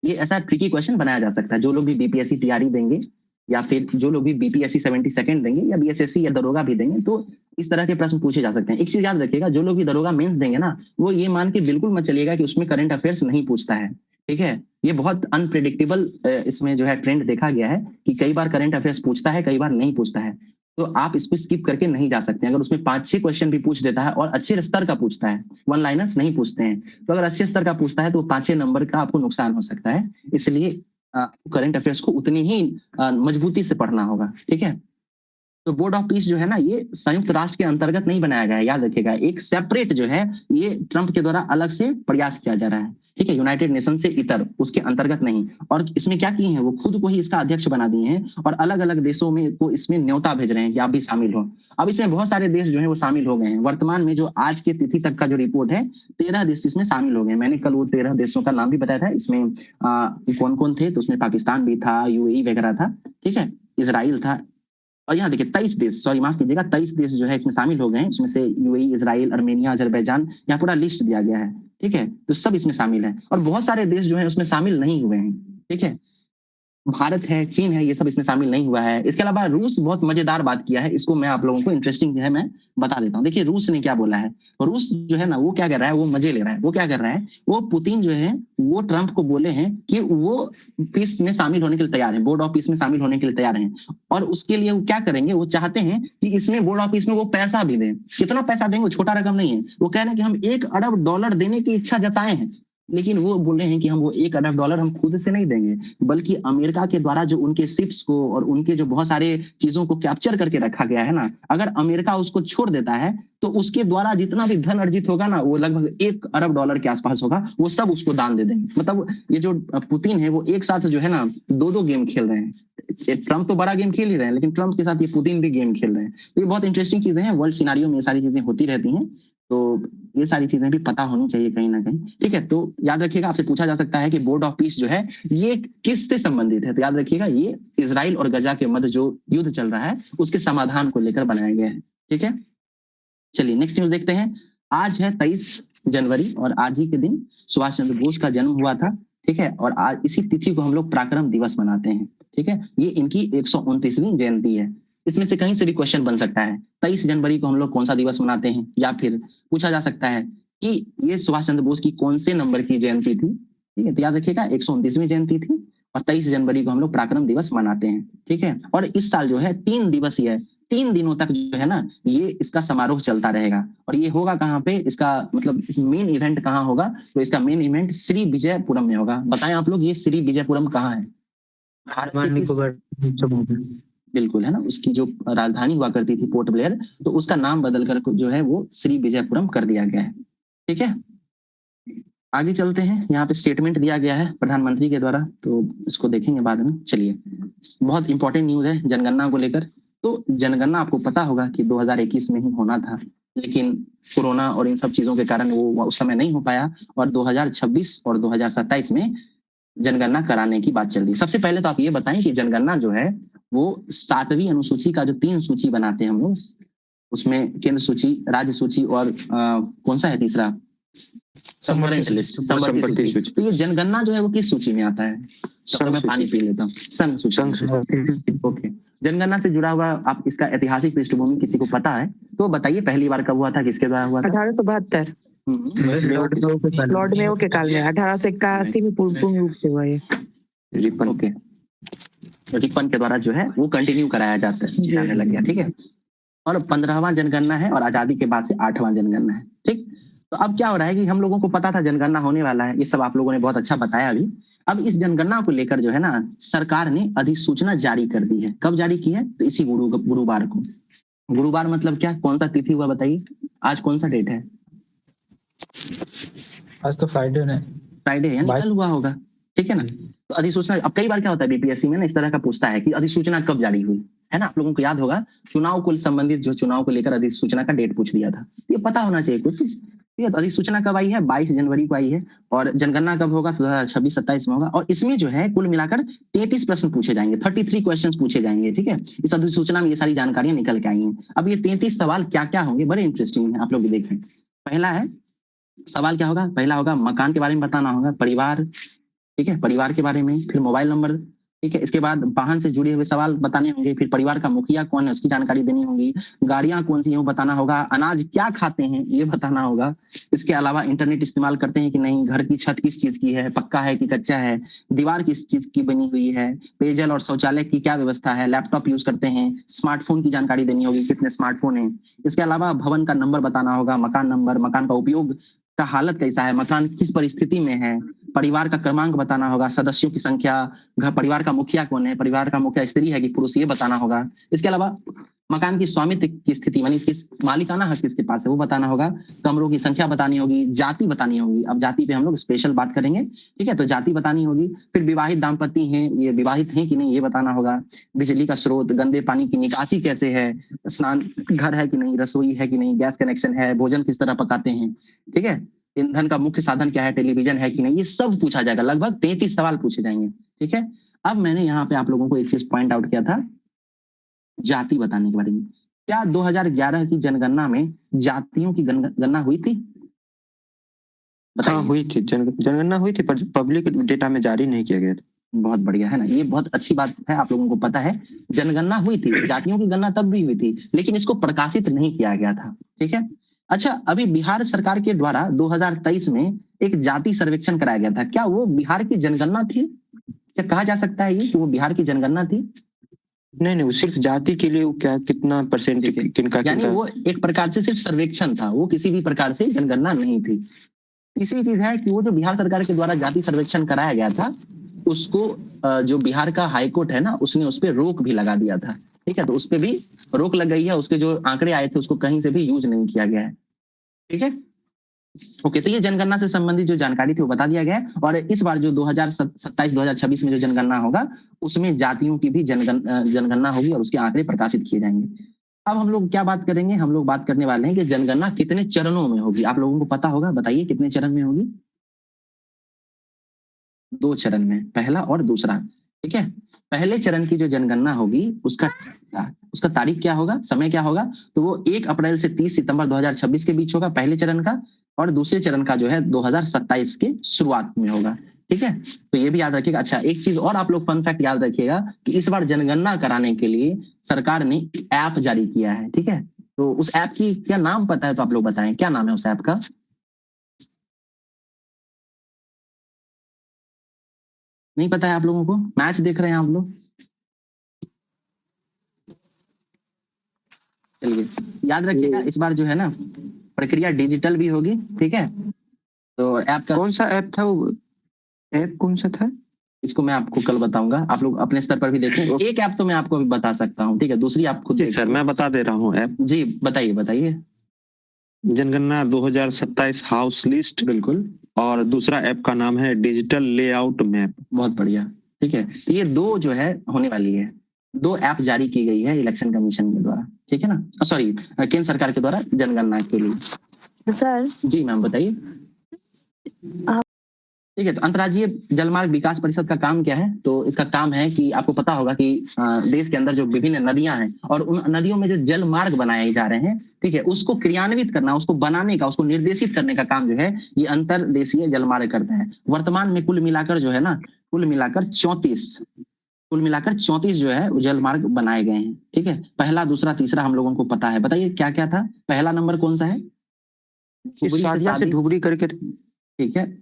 ये ऐसा ट्रिकी क्वेश्चन बनाया जा सकता है। जो लोग भी बीपीएससी तैयारी देंगे या फिर जो लोग भी बीपीएससी 72nd देंगे या बीएसएससी या दरोगा भी देंगे तो इस तरह के प्रश्न पूछे जा सकते हैं। एक चीज याद रखिएगा, जो लोग भी दरोगा मेंस देंगे ना वो ये मान के बिल्कुल मत चलिएगा कि उसमें करंट अफेयर्स नहीं पूछता है। ठीक है, ये बहुत अनप्रेडिक्टेबल इसमें जो है ट्रेंड देखा गया है कि कई बार करंट अफेयर्स पूछता है, कई बार नहीं पूछता है। तो आप इसको स्किप करके नहीं जा सकते। अगर उसमें 5-6 क्वेश्चन भी पूछ देता है और अच्छे स्तर का पूछता है, वन लाइनर्स नहीं पूछते हैं, तो अगर अच्छे स्तर का पूछता है तो 5-6 नंबर का आपको नुकसान हो सकता है। इसलिए करंट अफेयर्स को उतनी ही मजबूती से पढ़ना होगा। ठीक है, तो बोर्ड ऑफ पीस जो है ना ये संयुक्त राष्ट्र के अंतर्गत नहीं बनाया गया है, याद रखिएगा। एक सेपरेट जो है ये ट्रंप के द्वारा अलग से प्रयास किया जा रहा है। ठीक है, यूनाइटेड नेशन से इतर, उसके अंतर्गत नहीं। और इसमें क्या किए हैं, वो खुद को ही इसका अध्यक्ष बना दिए हैं और अलग अलग देशों में को इसमें न्योता भेज रहे हैं कि आप भी शामिल हो। अब इसमें बहुत सारे देश जो है वो शामिल हो गए हैं। वर्तमान में जो आज के तिथि तक का जो रिपोर्ट है 13 देश इसमें शामिल हो गए। मैंने कल वो 13 देशों का नाम भी बताया था। इसमें कौन कौन थे तो उसमें पाकिस्तान भी था, यूएई वगैरह था। ठीक है, इसराइल था और यहाँ देखिए 23 देश, सॉरी माफ कीजिएगा, 23 देश जो है इसमें शामिल हो गए हैं। उसमें से यूएई, इजराइल, अर्मेनिया, अजरबैजान, यहाँ पूरा लिस्ट दिया गया है। ठीक है, तो सब इसमें शामिल है और बहुत सारे देश जो है उसमें शामिल नहीं हुए हैं। ठीक है, भारत है, चीन है, ये सब इसमें शामिल नहीं हुआ है। इसके अलावा रूस बहुत मजेदार बात किया है, इसको मैं आप लोगों को इंटरेस्टिंग जो है मैं बता देता हूँ। देखिए रूस ने क्या बोला है, रूस जो है ना वो क्या कर रहा है, वो मजे ले रहा है। वो क्या कर रहा है, वो पुतिन जो है वो ट्रंप को बोले हैं कि वो पीस में शामिल होने के लिए तैयार है, बोर्ड ऑफ पीस में शामिल होने के लिए तैयार हैं। और उसके लिए वो क्या करेंगे, वो चाहते हैं कि इसमें बोर्ड ऑफ पीस में वो पैसा भी दें। कितना पैसा देंगे, वो छोटा रकम नहीं है। वो कह रहे हैं कि हम $1 अरब देने की इच्छा जताए हैं, लेकिन वो बोले हैं कि हम वो $1 अरब हम खुद से नहीं देंगे, बल्कि अमेरिका के द्वारा जो उनके शिप्स को और उनके जो बहुत सारे चीजों को कैप्चर करके रखा गया है ना, अगर अमेरिका उसको छोड़ देता है तो उसके द्वारा जितना भी धन अर्जित होगा ना वो लगभग $1 अरब के आसपास होगा, वो सब उसको दान दे देंगे। मतलब ये जो पुतिन है वो एक साथ जो है ना दो गेम खेल रहे हैं। ट्रंप तो बड़ा गेम खेल ही रहे हैं, लेकिन ट्रंप के साथ ये पुतिन भी गेम खेल रहे हैं। तो ये बहुत इंटरेस्टिंग चीजें हैं, वर्ल्ड सिनारियो में ये सारी चीजें होती रहती हैं, तो ये सारी चीजें भी पता होनी चाहिए कहीं ना कहीं। ठीक है, तो याद रखिएगा, आपसे पूछा जा सकता है कि बोर्ड ऑफ पीस जो है ये किससे संबंधित है, तो याद रखिएगा ये इजराइल और गजा के मध्य जो युद्ध चल रहा है उसके समाधान को लेकर बनाया गया है। ठीक है, चलिए नेक्स्ट न्यूज देखते हैं। आज है 23 जनवरी और आज ही के दिन सुभाष चंद्र बोस का जन्म हुआ था। ठीक है, और आज इसी तिथि को हम लोग पराक्रम दिवस मनाते हैं। ठीक है, ये इनकी 129वीं जयंती है। इसमें से कहीं से भी क्वेश्चन बन सकता है, 23 जनवरी को हम लोग कौन सा दिवस मनाते हैं, या फिर पूछा जा सकता है कि ये सुभाष चंद्र बोस की कौन से नंबर की जयंती थी। ठीक है, तो याद रखिएगा 129वीं जयंती थी और 23 जनवरी को हम लोग पराक्रम दिवस मनाते हैं। ठीक है, और इस साल जो है 3 दिवसीय, 3 दिनों तक जो है ना ये इसका समारोह चलता रहेगा। और ये होगा कहाँ पे, इसका मतलब मेन इवेंट कहाँ होगा, तो इसका मेन इवेंट श्री विजयपुरम में होगा। बताएं आप लोग ये श्री विजयपुरम कहाँ है? बिल्कुल है ना, उसकी जो राजधानी हुआ करती थी पोर्ट ब्लेयर, तो उसका नाम बदलकर जो है वो श्री विजयपुरम कर दिया गया है। ठीक है, आगे चलते हैं। यहाँ पे स्टेटमेंट दिया गया है प्रधानमंत्री के द्वारा, तो इसको देखेंगे बाद में। चलिए, बहुत इंपॉर्टेंट न्यूज है जनगणना को लेकर। तो जनगणना आपको पता होगा कि 2021 में ही होना था, लेकिन कोरोना और इन सब चीजों के कारण वो उस समय नहीं हो पाया और 2026 और 2027 में जनगणना कराने की बात चल रही है। सबसे पहले तो आप ये बताएं कि जनगणना जो है वो 7वीं अनुसूची का जो 3 सूची बनाते हैं हम लोग, उसमें केंद्र सूची, राज्य सूची और कौन सा है तीसरा, संवरण लिस्ट, संवरण संपत्ति सूची। सूची। तो ये जनगणना जो है वो किस सूची में आता है? तो मैं पानी पी लेता हूँ। संघ सूची। संघ सूची। ओके, जनगणना से जुड़ा हुआ आप इसका ऐतिहासिक पृष्ठभूमि किसी को पता है तो बताइए, पहली बार कब हुआ था, किसके द्वारा हुआ था? 1872 लॉर्ड मेयो के काल में। 1881 में पूर्ण रूप से हुआ ये। रिपन। ओके, रिपन के द्वारा जो है वो कंटिन्यू कराया जाने लग गया, ठीक है। और 15वां जनगणना है और आजादी के बाद से 8वां जनगणना है, ठीक। तो अब क्या हो रहा है कि हम लोगों को पता था जनगणना होने वाला है, ये सब आप लोगों ने बहुत अच्छा बताया अभी। अब इस जनगणना को लेकर जो है ना, सरकार ने अधिसूचना जारी कर दी है। कब जारी की है? तो इसी गुरुवार को। गुरुवार मतलब क्या, कौन सा तिथि हुआ बताइए? आज कौन सा डेट है? आज तो फ्राइडे है। फ्राइडे यानी कल हुआ होगा, ठीक है ना। तो अधिसूचना, अब कई बार क्या होता है बीपीएससी में ना, इस तरह का पूछता है कि अधिसूचना कब जारी हुई, है ना। आप लोगों को याद होगा चुनाव को संबंधित, जो चुनाव को लेकर अधिसूचना का डेट पूछ दिया था, ये पता होना चाहिए कुछ चीज, ठीक है। तो अधिसूचना कब आई है? 22 जनवरी को आई है। और जनगणना कब होगा? तो 2026-27 में होगा। और इसमें जो है कुल मिलाकर 33 प्रश्न पूछे जाएंगे, 33 क्वेश्चन पूछे जाएंगे, ठीक है। इस अधिसूचना में ये सारी जानकारियां निकल के आई हैं। अब ये 33 सवाल क्या क्या होंगे, बड़े इंटरेस्टिंग है, आप लोग देखें। पहला है सवाल क्या होगा? पहला होगा मकान के बारे में बताना होगा, परिवार, ठीक है, परिवार के बारे में। फिर मोबाइल नंबर, ठीक है। इसके बाद वाहन से जुड़े हुए सवाल बताने होंगे। फिर परिवार का मुखिया कौन है उसकी जानकारी देनी होगी। गाड़ियां कौन सी है वो बताना होगा। अनाज क्या खाते हैं ये बताना होगा। इसके अलावा इंटरनेट इस्तेमाल करते हैं कि नहीं, घर की छत किस चीज की है, पक्का है कि कच्चा है, दीवार किस चीज की बनी हुई है, पेयजल और शौचालय की क्या व्यवस्था है, लैपटॉप यूज करते हैं, स्मार्टफोन की जानकारी देनी होगी, कितने स्मार्टफोन है। इसके अलावा भवन का नंबर बताना होगा, मकान नंबर, मकान का उपयोग का हालत कैसा है, मकान किस परिस्थिति में है, परिवार का क्रमांक बताना होगा, सदस्यों की संख्या, घर, परिवार का मुखिया कौन है, परिवार का मुखिया स्त्री है कि पुरुष, ये बताना होगा। इसके अलावा मकान की स्वामित्व की स्थिति, यानी किस मालिकाना हक किसके पास है वो बताना होगा। कमरों की संख्या बतानी होगी, जाति बतानी होगी। अब जाति पे हम लोग स्पेशल बात करेंगे, ठीक है। तो जाति बतानी होगी। फिर विवाहित दाम्पत्य हैं, ये विवाहित हैं कि नहीं ये बताना होगा। बिजली का स्रोत, गंदे पानी की निकासी कैसे है, स्नान घर है कि नहीं, रसोई है कि नहीं, गैस कनेक्शन है, भोजन किस तरह पकाते हैं, ठीक है। ईंधन का मुख्य साधन क्या है, टेलीविजन है कि नहीं, ये सब पूछा जाएगा। लगभग 33 सवाल पूछे जाएंगे, ठीक है। अब मैंने यहाँ पे आप लोगों को एक चीज पॉइंट आउट किया था, जाति बताने के बारे में। क्या 2011 की जनगणना में जातियों की गणना हुई थी? हाँ हुई थी, जनगणना हुई थी, पर पब्लिक डेटा में जारी नहीं किया गया था। बहुत बढ़िया है ना, ये बहुत अच्छी बात है, आप लोगों को पता है जनगणना हुई थी, जातियों की गणना तब भी हुई थी, लेकिन इसको प्रकाशित नहीं किया गया था, ठीक है। अच्छा, अभी बिहार सरकार के द्वारा 2023 में एक जाति सर्वेक्षण कराया गया था, क्या वो बिहार की जनगणना थी? क्या कहा जा सकता है ये कि वो बिहार की जनगणना थी? नहीं, वो सिर्फ जाति के लिए, वो क्या कितना परसेंट किनका, यानी वो एक प्रकार से सिर्फ सर्वेक्षण था, वो किसी भी प्रकार से जनगणना नहीं थी। तीसरी चीज है कि वो जो बिहार सरकार के द्वारा जाति सर्वेक्षण कराया गया था, उसको जो बिहार का हाईकोर्ट है ना, उसने उस पर रोक भी लगा दिया था, ठीक है। तो उस पर भी रोक लग गई है, उसके जो आंकड़े आए थे उसको कहीं से भी यूज नहीं किया गया है, ठीक है। ओके, तो ये जनगणना से संबंधित जो जानकारी थी वो बता दिया गया है। और इस बार जो 2027-2026 में जो जनगणना होगा उसमें जातियों की भी जनगणना होगी और उसके आंकड़े प्रकाशित किए जाएंगे। अब हम लोग क्या बात करेंगे, हम लोग बात करने वाले हैं कि जनगणना कितने चरणों में होगी। आप लोगों को पता होगा, बताइए कितने चरण में होगी? 2 चरण में, पहला और दूसरा, ठीक है। पहले चरण की जो जनगणना होगी उसका तारीख क्या होगा, समय क्या होगा? तो वो 1 अप्रैल से 30 सितंबर 2026 के बीच होगा, पहले चरण का। और दूसरे चरण का जो है 2027 के शुरुआत में होगा, ठीक है। तो ये भी याद रखिएगा। अच्छा, एक चीज और आप लोग फन फैक्ट याद रखिएगा कि इस बार जनगणना कराने के लिए सरकार ने ऐप जारी किया है, ठीक है। तो उस ऐप की क्या नाम पता है तो आप लोग बताएं, क्या नाम है उस ऐप का? नहीं पता है आप लोगों को? मैच देख रहे हैं आप लोग? चलिए याद रखिएगा, इस बार जो है ना प्रक्रिया डिजिटल भी होगी, ठीक है। तो ऐप का कौन सा ऐप था वो, ऐप कौन सा था? इसको मैं आपको कल बताऊंगा, आप लोग अपने स्तर पर भी देखें। एक ऐप तो मैं आपको अभी बता सकता हूँ, ठीक है, दूसरी आप खुद सर मैं बता दे रहा हूँ ऐप। जी बताइए बताइए। जनगणना 2027 हाउस लिस्ट, बिल्कुल। और दूसरा ऐप का नाम है डिजिटल लेआउट मैप। बहुत बढ़िया, ठीक है। तो ये 2 जो है होने वाली है, 2 ऐप जारी की गई है इलेक्शन कमीशन के द्वारा, ठीक है ना, सॉरी केंद्र सरकार के द्वारा जनगणना के लिए। सर जी मैम बताइए। ठीक है। तो अंतर्राज्यीय जलमार्ग विकास परिषद का काम क्या है? तो इसका काम है कि आपको पता होगा कि देश के अंदर जो विभिन्न नदियां हैं और उन नदियों में जो जल मार्ग बनाए जा रहे हैं, ठीक है, उसको क्रियान्वित करना, उसको बनाने का, उसको निर्देशित करने का काम जो है ये अंतरदेशीय जलमार्ग करता है। वर्तमान में कुल मिलाकर जो है ना, कुल मिलाकर 34 जो है जलमार्ग बनाए गए हैं। ठीक है, पहला, दूसरा, तीसरा हम लोगों को पता है। बताइए क्या क्या था? पहला नंबर कौन सा है? सादिया से धुबरी करके। ठीक है,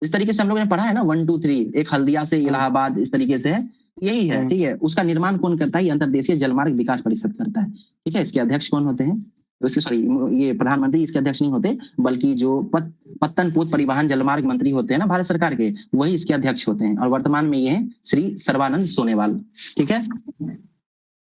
इस तरीके से हम लोगों ने पढ़ा है ना, 1 2 3, एक हल्दिया से इलाहाबाद, इस तरीके से है, यही है। ठीक है, उसका निर्माण कौन करता है? ये अंतरदेशीय जलमार्ग विकास परिषद करता है। ठीक है, इसके अध्यक्ष कौन होते हैं? उसके सॉरी, ये प्रधानमंत्री इसके अध्यक्ष नहीं होते, बल्कि जो पत्तन पोत परिवहन जलमार्ग मंत्री होते हैं ना भारत सरकार के, वही इसके अध्यक्ष होते हैं। और वर्तमान में ये हैं श्री सर्बानंद सोनोवाल। ठीक है,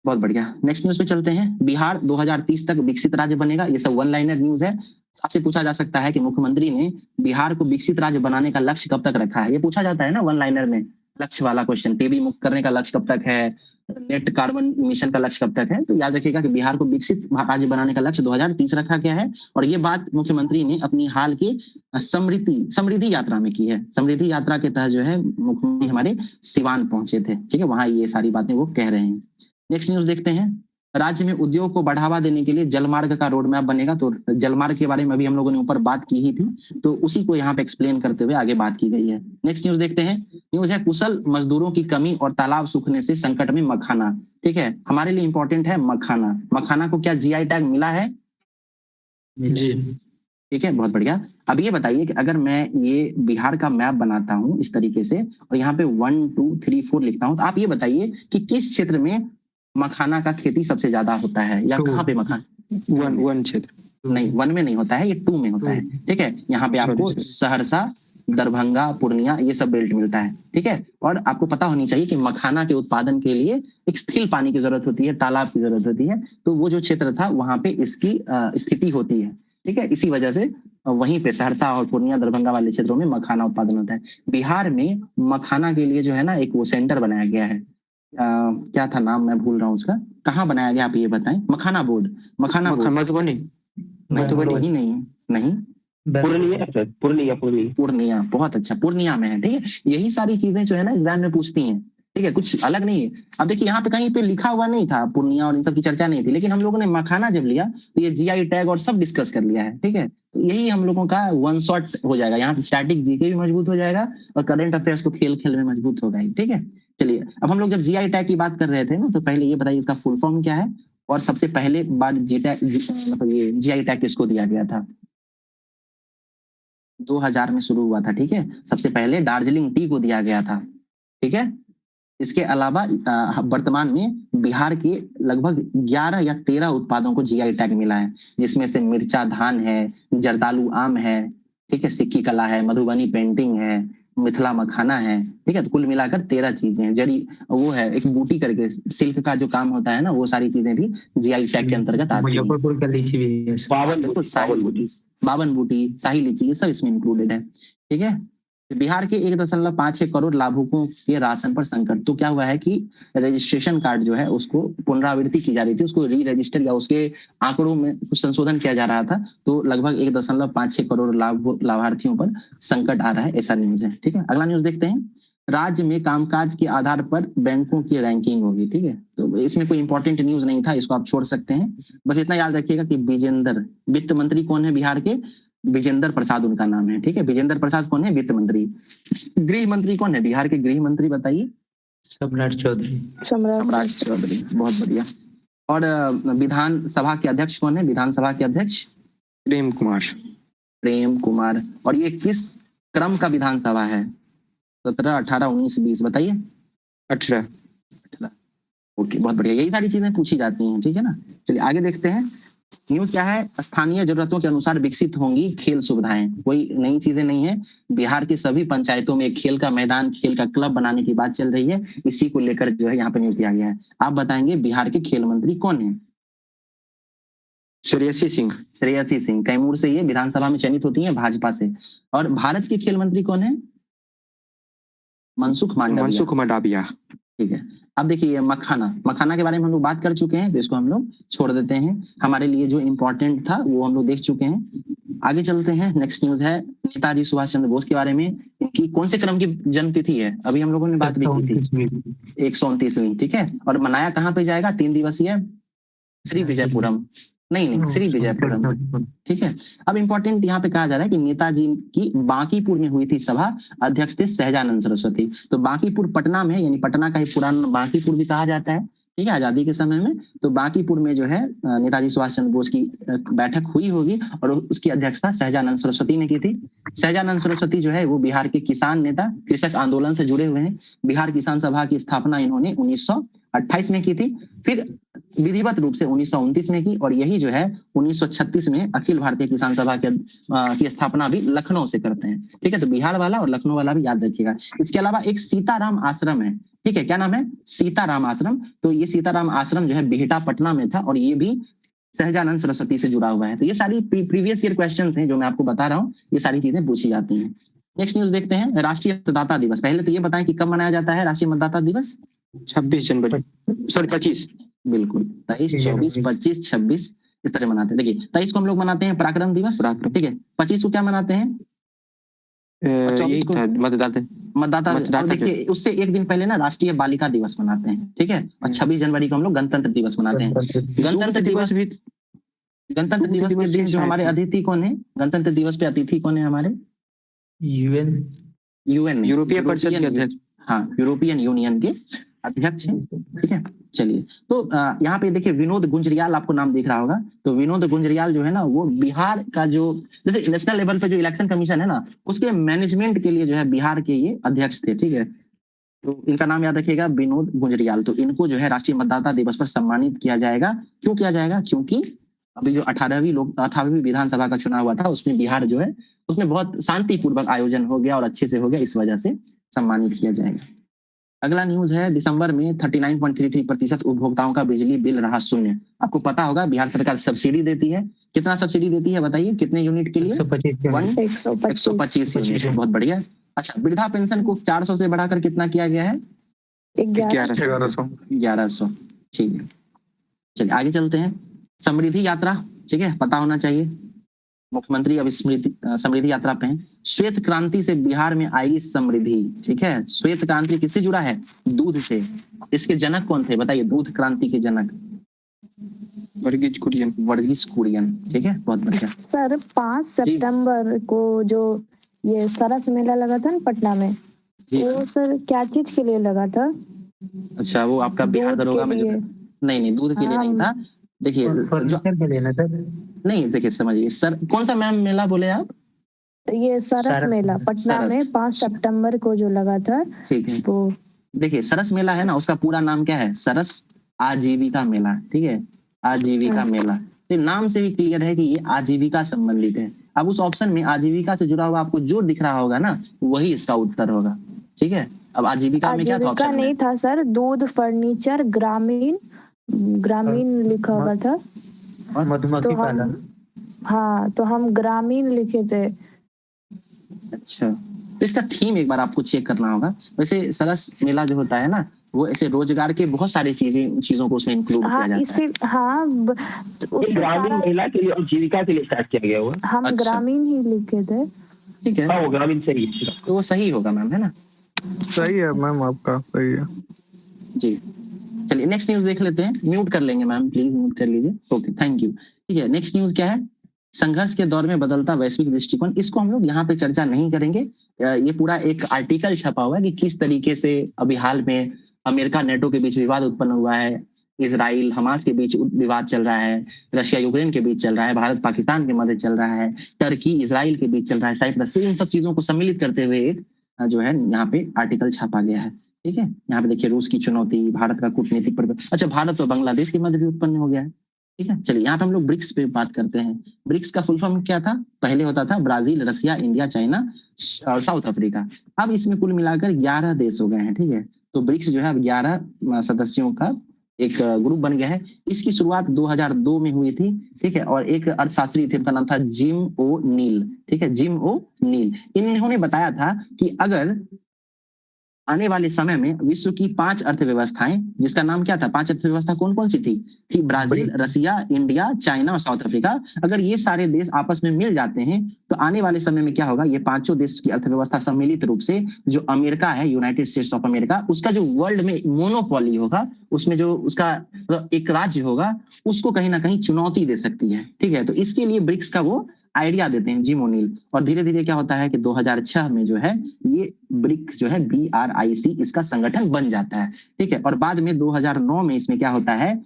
बहुत बढ़िया। नेक्स्ट न्यूज पे चलते हैं। बिहार 2030 तक विकसित राज्य बनेगा, ये सब वन लाइनर न्यूज है। आपसे पूछा जा सकता है कि मुख्यमंत्री ने बिहार को विकसित राज्य बनाने का लक्ष्य कब तक रखा है? ये पूछा जाता है ना वन लाइनर में, लक्ष्य वाला क्वेश्चन। टीबी मुक्त करने का लक्ष्य कब तक है, नेट कार्बन मिशन का लक्ष्य कब तक है? तो याद रखिएगा कि बिहार को विकसित राज्य बनाने का लक्ष्य 2030 रखा गया है। और ये बात मुख्यमंत्री ने अपनी हाल की समृद्धि यात्रा में की है। समृद्धि यात्रा के तहत जो है मुख्यमंत्री हमारे सिवान पहुंचे थे। ठीक है, वहां ये सारी बातें वो कह रहे हैं। नेक्स्ट न्यूज देखते हैं। राज्य में उद्योग को बढ़ावा देने के लिए जलमार्ग का रोड मैप बनेगा। तो जलमार्ग के बारे में अभी हम लोगों ने ऊपर बात की ही थी, तो उसी को यहाँ पे एक्सप्लेन करते हुए आगे बात की गई है। नेक्स्ट न्यूज देखते हैं। न्यूज है कुशल मजदूरों की कमी और तालाब सूखने से संकट में मखाना। ठीक है, हमारे लिए इंपॉर्टेंट है मखाना। मखाना को क्या जीआई टैग मिला है? जी। ठीक है, बहुत बढ़िया। अब ये बताइए कि अगर मैं ये बिहार का मैप बनाता हूँ इस तरीके से और यहाँ पे 1 2 3 4 लिखता हूँ, तो आप ये बताइए कि किस क्षेत्र में मखाना का खेती सबसे ज्यादा होता है, या कहाँ पे मखाना? वन क्षेत्र नहीं, 1 में नहीं होता है, ये 2 में होता है। ठीक है, यहाँ पे आपको सहरसा, दरभंगा, पूर्णिया, ये सब बेल्ट मिलता है। ठीक है, और आपको पता होनी चाहिए कि मखाना के उत्पादन के लिए एक स्थिर पानी की जरूरत होती है, तालाब की जरूरत होती है। तो वो जो क्षेत्र था वहां पे इसकी स्थिति होती है। ठीक है, इसी वजह से वहीं पे सहरसा और पूर्णिया, दरभंगा वाले क्षेत्रों में मखाना उत्पादन होता है। बिहार में मखाना के लिए जो है ना एक वो सेंटर बनाया गया है, क्या था नाम, मैं भूल रहा हूँ उसका। कहाँ बनाया गया आप ये बताएं? मखाना बोर्ड। मधुबनी नहीं, पूर्णिया, बहुत अच्छा, पूर्णिया में है। ठीक है, यही सारी चीजें जो है ना एग्जाम में पूछती हैं। ठीक है, कुछ अलग नहीं है। अब देखिए यहाँ पे कहीं पे लिखा हुआ नहीं था, पूर्णिया और इन सब की चर्चा नहीं थी, लेकिन हम लोगों ने मखाना जब लिया तो ये जीआई टैग और सब डिस्कस कर लिया है। ठीक है, तो यही हम लोगों का वन शॉट हो जाएगा। यहाँ से स्टैटिक जीके भी मजबूत हो जाएगा और करंट अफेयर्स तो खेल खेल में मजबूत होगा ही। ठीक है, चलिए अब हम लोग जब जीआई टैग की बात कर रहे थे ना, तो पहले ये बताइए इसका फुल फॉर्म क्या है, और सबसे पहले बार मतलब ये जीआई टैग किसको दिया गया था? 2000 में शुरू हुआ था। ठीक है, सबसे पहले दार्जिलिंग टी को दिया गया था। ठीक है, इसके अलावा वर्तमान में बिहार के लगभग 11 या 13 उत्पादों को जीआई टैग मिला है, जिसमें से मिर्चा धान है, जर्दालू आम है, ठीक है, सिक्की कला है, मधुबनी पेंटिंग है, मिथिला मखाना है। ठीक है, तो कुल मिलाकर 13 चीजें हैं। जड़ी वो है एक बूटी करके सिल्क का जो काम होता है ना, वो सारी चीजें भी जीआई टैग के अंतर्गत आती है। मुजफ्फरपुर का लीची भी है। बावन बूटी, शाही लीची, ये सब इसमें इंक्लूडेड है। ठीक है, बिहार के 1.56 करोड़ लाभुकों के राशन पर संकट। तो क्या हुआ है कि रजिस्ट्रेशन कार्ड जो है उसको पुनरावृत्ति की जा रही थी, उसको री रजिस्टर या उसके आंकड़ों में कुछ संशोधन किया जा रहा था, तो लगभग 1.56 करोड़ लाभार्थियों पर संकट आ रहा है, ऐसा न्यूज है। ठीक है, अगला न्यूज देखते हैं। राज्य में कामकाज के आधार पर बैंकों की रैंकिंग होगी। ठीक है, तो इसमें कोई इंपॉर्टेंट न्यूज नहीं था, इसको आप छोड़ सकते हैं। बस इतना याद रखिएगा कि विजेंद्र, वित्त मंत्री कौन है बिहार के? विजेंद्र प्रसाद उनका नाम है। ठीक है, विजेंद्र प्रसाद कौन है? वित्त मंत्री। गृह मंत्री कौन है बिहार के? गृह मंत्री बताइए। सम्राट चौधरी। सम्राट चौधरी, बहुत बढ़िया। और विधानसभा के अध्यक्ष कौन है? विधानसभा के अध्यक्ष प्रेम कुमार। और ये किस क्रम का विधानसभा है? 17, 18, 19, 20 बताइए। 18। ओके, बहुत बढ़िया, यही सारी चीजें पूछी जाती हैं। ठीक है ना, चलिए आगे देखते हैं। न्यूज क्या है? स्थानीय जरूरतों के अनुसार विकसित होंगी खेल सुविधाएं। कोई नई चीजें नहीं है, बिहार की सभी पंचायतों में खेल का मैदान, खेल का क्लब बनाने की बात चल रही है। इसी को लेकर जो है यहाँ पे न्यूज दिया गया है। आप बताएंगे बिहार के खेल मंत्री कौन है? श्रेयसी सिंह कैमूर से ये विधानसभा में चयनित होती है भाजपा से। और भारत के खेल मंत्री कौन है? मनसुख मंडाविया। ठीक है, अब देखिए ये मखाना के बारे में हम लोग बात कर चुके हैं, तो इसको हम लोग छोड़ देते हैं। हमारे लिए जो इम्पोर्टेंट था वो हम लोग देख चुके हैं। आगे चलते हैं। नेक्स्ट न्यूज है नेताजी सुभाष चंद्र बोस के बारे में। इनकी कौन से क्रम की जन्म तिथि है, अभी हम लोगों ने बात भी की थी, 129वीं, ठीक है। और मनाया कहाँ पे जाएगा, 3 दिवसीय श्री विजयपुरम, नहीं श्री विजयपुरम, ठीक है। अब इंपॉर्टेंट यहाँ पे कहा जा रहा है कि नेताजी की बांकीपुर में हुई थी सभा, अध्यक्ष थे सहजानंद सरस्वती। तो बांकीपुर पटना में, यानी पटना का ही पुराना बांकीपुर भी कहा जाता है, ठीक है, आजादी के समय में। तो बांकीपुर में जो है नेताजी सुभाष चंद्र बोस की बैठक हुई होगी और उसकी अध्यक्षता सहजानंद सरस्वती ने की थी। सहजानंद सरस्वती जो है वो बिहार के किसान नेता, कृषक आंदोलन से जुड़े हुए हैं। बिहार किसान सभा की स्थापना इन्होंने 1928 में की थी, फिर विधिवत रूप से 1929 में की, और यही जो है 1936 में अखिल भारतीय किसान सभा की स्थापना भी लखनऊ से करते हैं, ठीक है। तो बिहार वाला और लखनऊ वाला भी याद रखिएगा। इसके अलावा एक सीताराम आश्रम है, ठीक है, क्या नाम है, सीताराम आश्रम। तो ये सीताराम आश्रम जो है बिहटा पटना में था, और ये भी सहजानंद सरस्वती से जुड़ा हुआ है। तो ये सारी प्रीवियस ईयर क्वेश्चंस हैं जो मैं आपको बता रहा हूँ, ये सारी चीजें पूछी जाती हैं। नेक्स्ट न्यूज देखते हैं, राष्ट्रीय मतदाता दिवस। पहले तो ये बताएं कि कब मनाया जाता है राष्ट्रीय मतदाता दिवस? 26 जनवरी, सॉरी 25, बिल्कुल 23, 24, 25, 26 इस तरह मनाते हैं। देखिए 23 को हम लोग मनाते हैं पराक्रम दिवस, ठीक है। 25 को क्या मनाते हैं, 24 को मतदाता। देखिए उससे एक दिन पहले ना राष्ट्रीय बालिका दिवस मनाते हैं, ठीक है। और 26 जनवरी को हम लोग गणतंत्र दिवस मनाते हैं। गणतंत्र दिवस के दिन जो हमारे अतिथि कौन है, गणतंत्र दिवस पे अतिथि कौन है हमारे? यूएन, यूरोपीय परिषद के अध्यक्ष, हाँ, यूरोपियन यूनियन के अध्यक्ष हैं, ठीक है। चलिए, तो यहाँ पे देखिए विनोद गुंजरियाल आपको नाम दिख रहा होगा। तो विनोद गुंजरियाल जो है ना, वो बिहार का जो जैसे नेशनल लेवल पे जो इलेक्शन कमीशन है ना, उसके मैनेजमेंट के लिए जो है बिहार के ये अध्यक्ष थे, ठीक है। तो इनका नाम याद रखिएगा, विनोद गुंजरियाल। तो इनको जो है राष्ट्रीय मतदाता दिवस पर सम्मानित किया जाएगा। क्यों किया जाएगा? क्योंकि अभी जो 18वीं विधानसभा का चुनाव हुआ था, उसमें बिहार जो है उसमें बहुत शांतिपूर्वक आयोजन हो गया और अच्छे से हो गया, इस वजह से सम्मानित किया जाएगा। अगला न्यूज है, दिसंबर में 39.33% उपभोक्ताओं का बिजली बिल रहा शून्य। आपको पता होगा बिहार सरकार सब्सिडी देती है। कितना सब्सिडी देती है बताइए, कितने यूनिट के लिए? 125 यूनिट, बहुत बढ़िया। अच्छा, वृद्धा पेंशन को 400 से बढ़ाकर कितना किया गया है? 1100, ठीक है। चलिए आगे चलते हैं। समृद्धि यात्रा, ठीक है, पता होना चाहिए। मुख्यमंत्री अब समृद्धि यात्रा पे हैं। श्वेत क्रांति से बिहार में आएगी समृद्धि, ठीक है। श्वेत क्रांति किससे जुड़ा है? दूध से। इसके जनक कौन थे बताइए, दूध क्रांति के जनक? वर्गीज कुरियन, ठीक है, बहुत बढ़िया। सर 5 सितंबर को जो ये सरस मेला लगा था ना पटना में, वो सर क्या चीज के लिए लगा था? अच्छा, वो आपका बिहार दरोगा में नहीं दूध के लिए नहीं था। देखिए नहीं, देखिए समझिए सर, कौन सा मैम मेला बोले आप? ये सरस मेला पटना में 5 सितंबर को जो लगा था, ठीक है। वो देखिए सरस मेला है ना, उसका पूरा नाम क्या है? सरस आजीविका मेला, ठीक है, आजीविका मेला। तो नाम से भी क्लियर है कि ये आजीविका संबंधित है। अब उस ऑप्शन में आजीविका से जुड़ा हुआ आपको जो दिख रहा होगा ना, वही इसका उत्तर होगा, ठीक है। अब आजीविका में क्या था ऑप्शन? नहीं था सर, दूध, फर्नीचर, ग्रामीण लिखा हुआ था, और मधुमक्खी पालन। हाँ, तो हम ग्रामीण लिखे थे। अच्छा, तो इसका थीम एक बार आपको चेक करना होगा। वैसे सरस मेला जो होता है ना, वो ऐसे रोजगार के बहुत सारी चीजों को उसमें इंक्लूड किया जाता है। हाँ, ग्रामीण महिला के लिए और जीविका के लिए स्टार्ट किया गया हुआ। हम अच्छा, ग्रामीण ही लिखे थे, ठीक है। हाँ, वो ग्रामीण सही है, तो वो सही होगा मैम, है ना? सही है मैम, आपका सही है जी। चलिए नेक्स्ट न्यूज देख लेते हैं। म्यूट कर लेंगे मैम, प्लीज म्यूट कर लीजिए। Okay, thank you. ठीक है, नेक्स्ट न्यूज क्या है? संघर्ष के दौर में बदलता वैश्विक दृष्टिकोण। इसको हम लोग यहाँ पे चर्चा नहीं करेंगे। ये पूरा एक आर्टिकल छपा हुआ है कि किस तरीके से अभी हाल में अमेरिका नेटो के बीच विवाद उत्पन्न हुआ है, इजराइल हमास के बीच विवाद चल रहा है, रशिया यूक्रेन के बीच चल रहा है, भारत पाकिस्तान के मध्य चल रहा है, टर्की इजराइल के बीच चल रहा है, साइप्रस से, इन सब चीजों को सम्मिलित करते हुए एक जो है यहाँ पे आर्टिकल छापा गया है। ठीक है, यहाँ पे देखिए रूस की चुनौती, भारत का कूटनीतिक परिवर्तन। अच्छा, भारत और बांग्लादेश के मध्य भी उत्पन्न हो गया है। ठीक है, चलिए यहाँ पे हम लोग ब्रिक्स पे बात करते हैं। ब्रिक्स का फुल फॉर्म क्या था? पहले होता था ब्राजील, रशिया, इंडिया, चाइना और साउथ अफ्रीका। अब इसमें कुल मिलाकर 11 देश हो गए हैं। ठीक है, तो ब्रिक्स जो है अब 11 सदस्यों का एक ग्रुप बन गया है। इसकी शुरुआत 2002 में हुई थी। ठीक है, और एक अर्थशास्त्री थे, उनका नाम था जिम ओ नील। ठीक है, जिम ओ नील। इन्होंने बताया था कि अगर आने वाले समय में विश्व की 5 अर्थव्यवस्थाएं, जिसका नाम क्या था, 5 अर्थव्यवस्था कौन कौन सी थी ब्राजील, रसिया, इंडिया, चाइना और साउथ अफ्रीका। अगर ये सारे देश आपस में मिल जाते हैं तो आने वाले समय में क्या होगा, ये पांचों देश की अर्थव्यवस्था सम्मिलित रूप से जो अमेरिका है, यूनाइटेड स्टेट्स ऑफ अमेरिका, उसका जो वर्ल्ड में मोनोपोली होगा, उसमें जो उसका एक राज्य होगा, उसको कहीं ना कहीं चुनौती दे सकती है। ठीक है, तो इसके लिए ब्रिक्स का वो आइडिया देते हैं जिम ओनील। और धीरे धीरे क्या होता है कि 2006 में जो है ये ब्रिक्स जो है BRIC इसका संगठन बन जाता है। ठीक है, और बाद में 2009 में इसमें क्या होता है,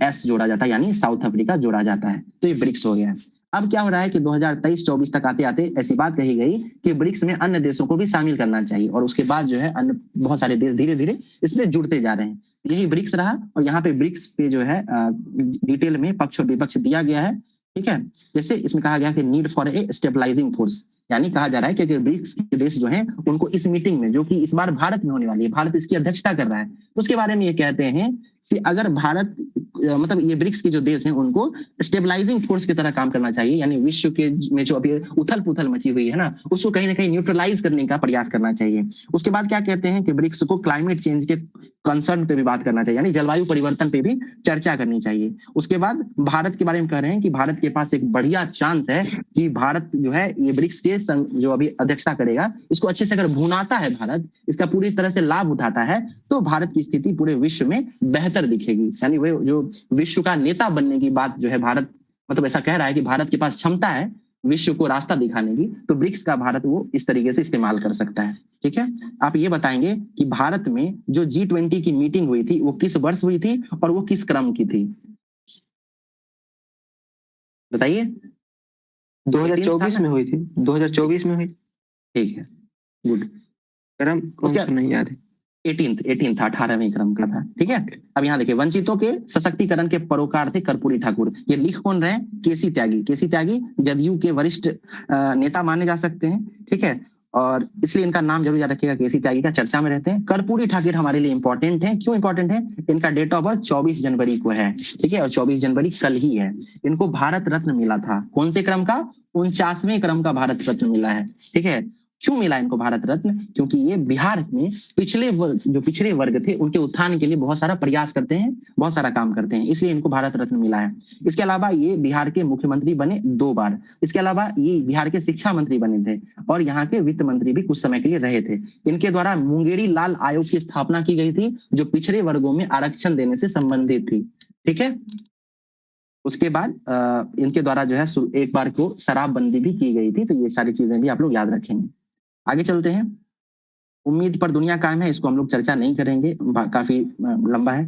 S जोड़ा जाता है, यानी साउथ अफ्रीका जोड़ा जाता है, तो ये ब्रिक्स हो गया। अब क्या हो रहा है कि 2023-24 तक आते आते ऐसी बात कही गई कि ब्रिक्स में अन्य देशों को भी शामिल करना चाहिए, और उसके बाद जो है अन्य बहुत सारे देश धीरे धीरे इसमें जुड़ते जा रहे हैं। यही ब्रिक्स रहा, और यहाँ पे ब्रिक्स पे जो है डिटेल में पक्ष और विपक्ष दिया गया है। ठीक है, जैसे इसमें कहा गया कि need for a stabilising force, यानी कहा जा रहा है कि ब्रिक्स के देश जो हैं उनको इस मीटिंग में, जो कि इस बार भारत में होने वाली है, भारत इसकी अध्यक्षता कर रहा है, उसके बारे में ये कहते हैं कि अगर भारत मतलब ये ब्रिक्स के जो देश हैं उनको स्टेबलाइजिंग फोर्स की तरह काम करना चाहिए, यानी विश्व के में जो अभी उथल पुथल मची हुई है ना, उसको कहीं ना कहीं न्यूट्रलाइज करने का प्रयास करना चाहिए। उसके बाद क्या कहते हैं कि ब्रिक्स को क्लाइमेट चेंज के कंसर्न पे भी बात करना चाहिए, यानी जलवायु परिवर्तन पे भी चर्चा करनी चाहिए। उसके बाद भारत के बारे में कह रहे हैं कि भारत के पास एक बढ़िया चांस है कि भारत जो है ये ब्रिक्स के जो अभी अध्यक्षता करेगा, इसको अच्छे से अगर भुनाता है भारत, इसका पूरी तरह से लाभ उठाता है, तो भारत की स्थिति पूरे विश्व में बेहतर दिखेगी। यानी वो जो विश्व का नेता बनने की बात जो है भारत मतलब ऐसा कह रहा है कि भारत के पास क्षमता है विश्व को रास्ता दिखाने की, तो ब्रिक्स का भारत वो इस तरीके से इस्तेमाल कर सकता है। ठीक है, आप ये बताएंगे कि भारत में जो G20 की मीटिंग हुई थी वो किस वर्ष हुई थी और वो किस क्रम की थी, बताइए। 2024 में हुई थी, 2024 में हुई। ठीक है, गुड। क्रम कौन सा नहीं याद है। 18 था, 18वें क्रम का था। ठीक है, अब यहाँ देखिए, वंचितों के सशक्तिकरण के परोकार थे कर्पूरी ठाकुर। ये लिख कौन रहे हैं, केसी त्यागी। केसी त्यागी जदयू के वरिष्ठ नेता माने जा सकते हैं। ठीक है, और इसलिए इनका नाम जरूर याद रखिएगा, केसी त्यागी का चर्चा में रहते हैं। कर्पूरी ठाकुर हमारे लिए इंपॉर्टेंट है, क्यों इंपॉर्टेंट है, इनका डेट ऑफ बर्थ 24 जनवरी को है। ठीक है, और 24 जनवरी कल ही है। इनको भारत रत्न मिला था, कौन से क्रम का, 49वें क्रम का भारत रत्न मिला है। ठीक है, क्यों मिला इनको भारत रत्न, क्योंकि ये बिहार में जो पिछड़े वर्ग थे उनके उत्थान के लिए बहुत सारा प्रयास करते हैं, बहुत सारा काम करते हैं, इसलिए इनको भारत रत्न मिला है। इसके अलावा ये बिहार के मुख्यमंत्री बने 2 बार। इसके अलावा ये बिहार के शिक्षा मंत्री बने थे और यहाँ के वित्त मंत्री भी कुछ समय के लिए रहे थे। इनके द्वारा मुंगेरी लाल आयोग की स्थापना की गई थी, जो पिछड़े वर्गों में आरक्षण देने से संबंधित थी। ठीक है, उसके बाद इनके द्वारा जो है एक बार को शराबबंदी भी की गई थी। तो ये सारी चीजें भी आप लोग याद रखेंगे। आगे चलते हैं। उम्मीद पर दुनिया कायम है, इसको हम लोग चर्चा नहीं करेंगे, काफी लंबा है।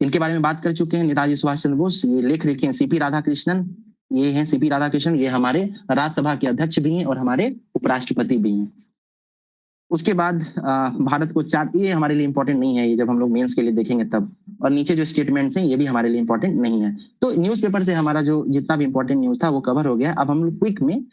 इनके बारे में बात कर चुके हैं। नेताजी सुभाष चंद्र बोस, ये लेख लिखे हैं सीपी राधाकृष्णन। ये हैं सीपी राधाकृष्णन, ये हमारे राज्यसभा के अध्यक्ष भी हैं और हमारे उपराष्ट्रपति भी हैं। उसके बाद भारत को चार्ट, ये हमारे लिए इंपॉर्टेंट नहीं है, ये जब हम लोग मेंस के लिए देखेंगे तब। और नीचे जो स्टेटमेंट्स हैं ये भी हमारे लिए इंपॉर्टेंट नहीं है। तो न्यूज़पेपर से हमारा जो जितना भी इंपॉर्टेंट न्यूज था वो कवर हो गया। अब हम लोग क्विक में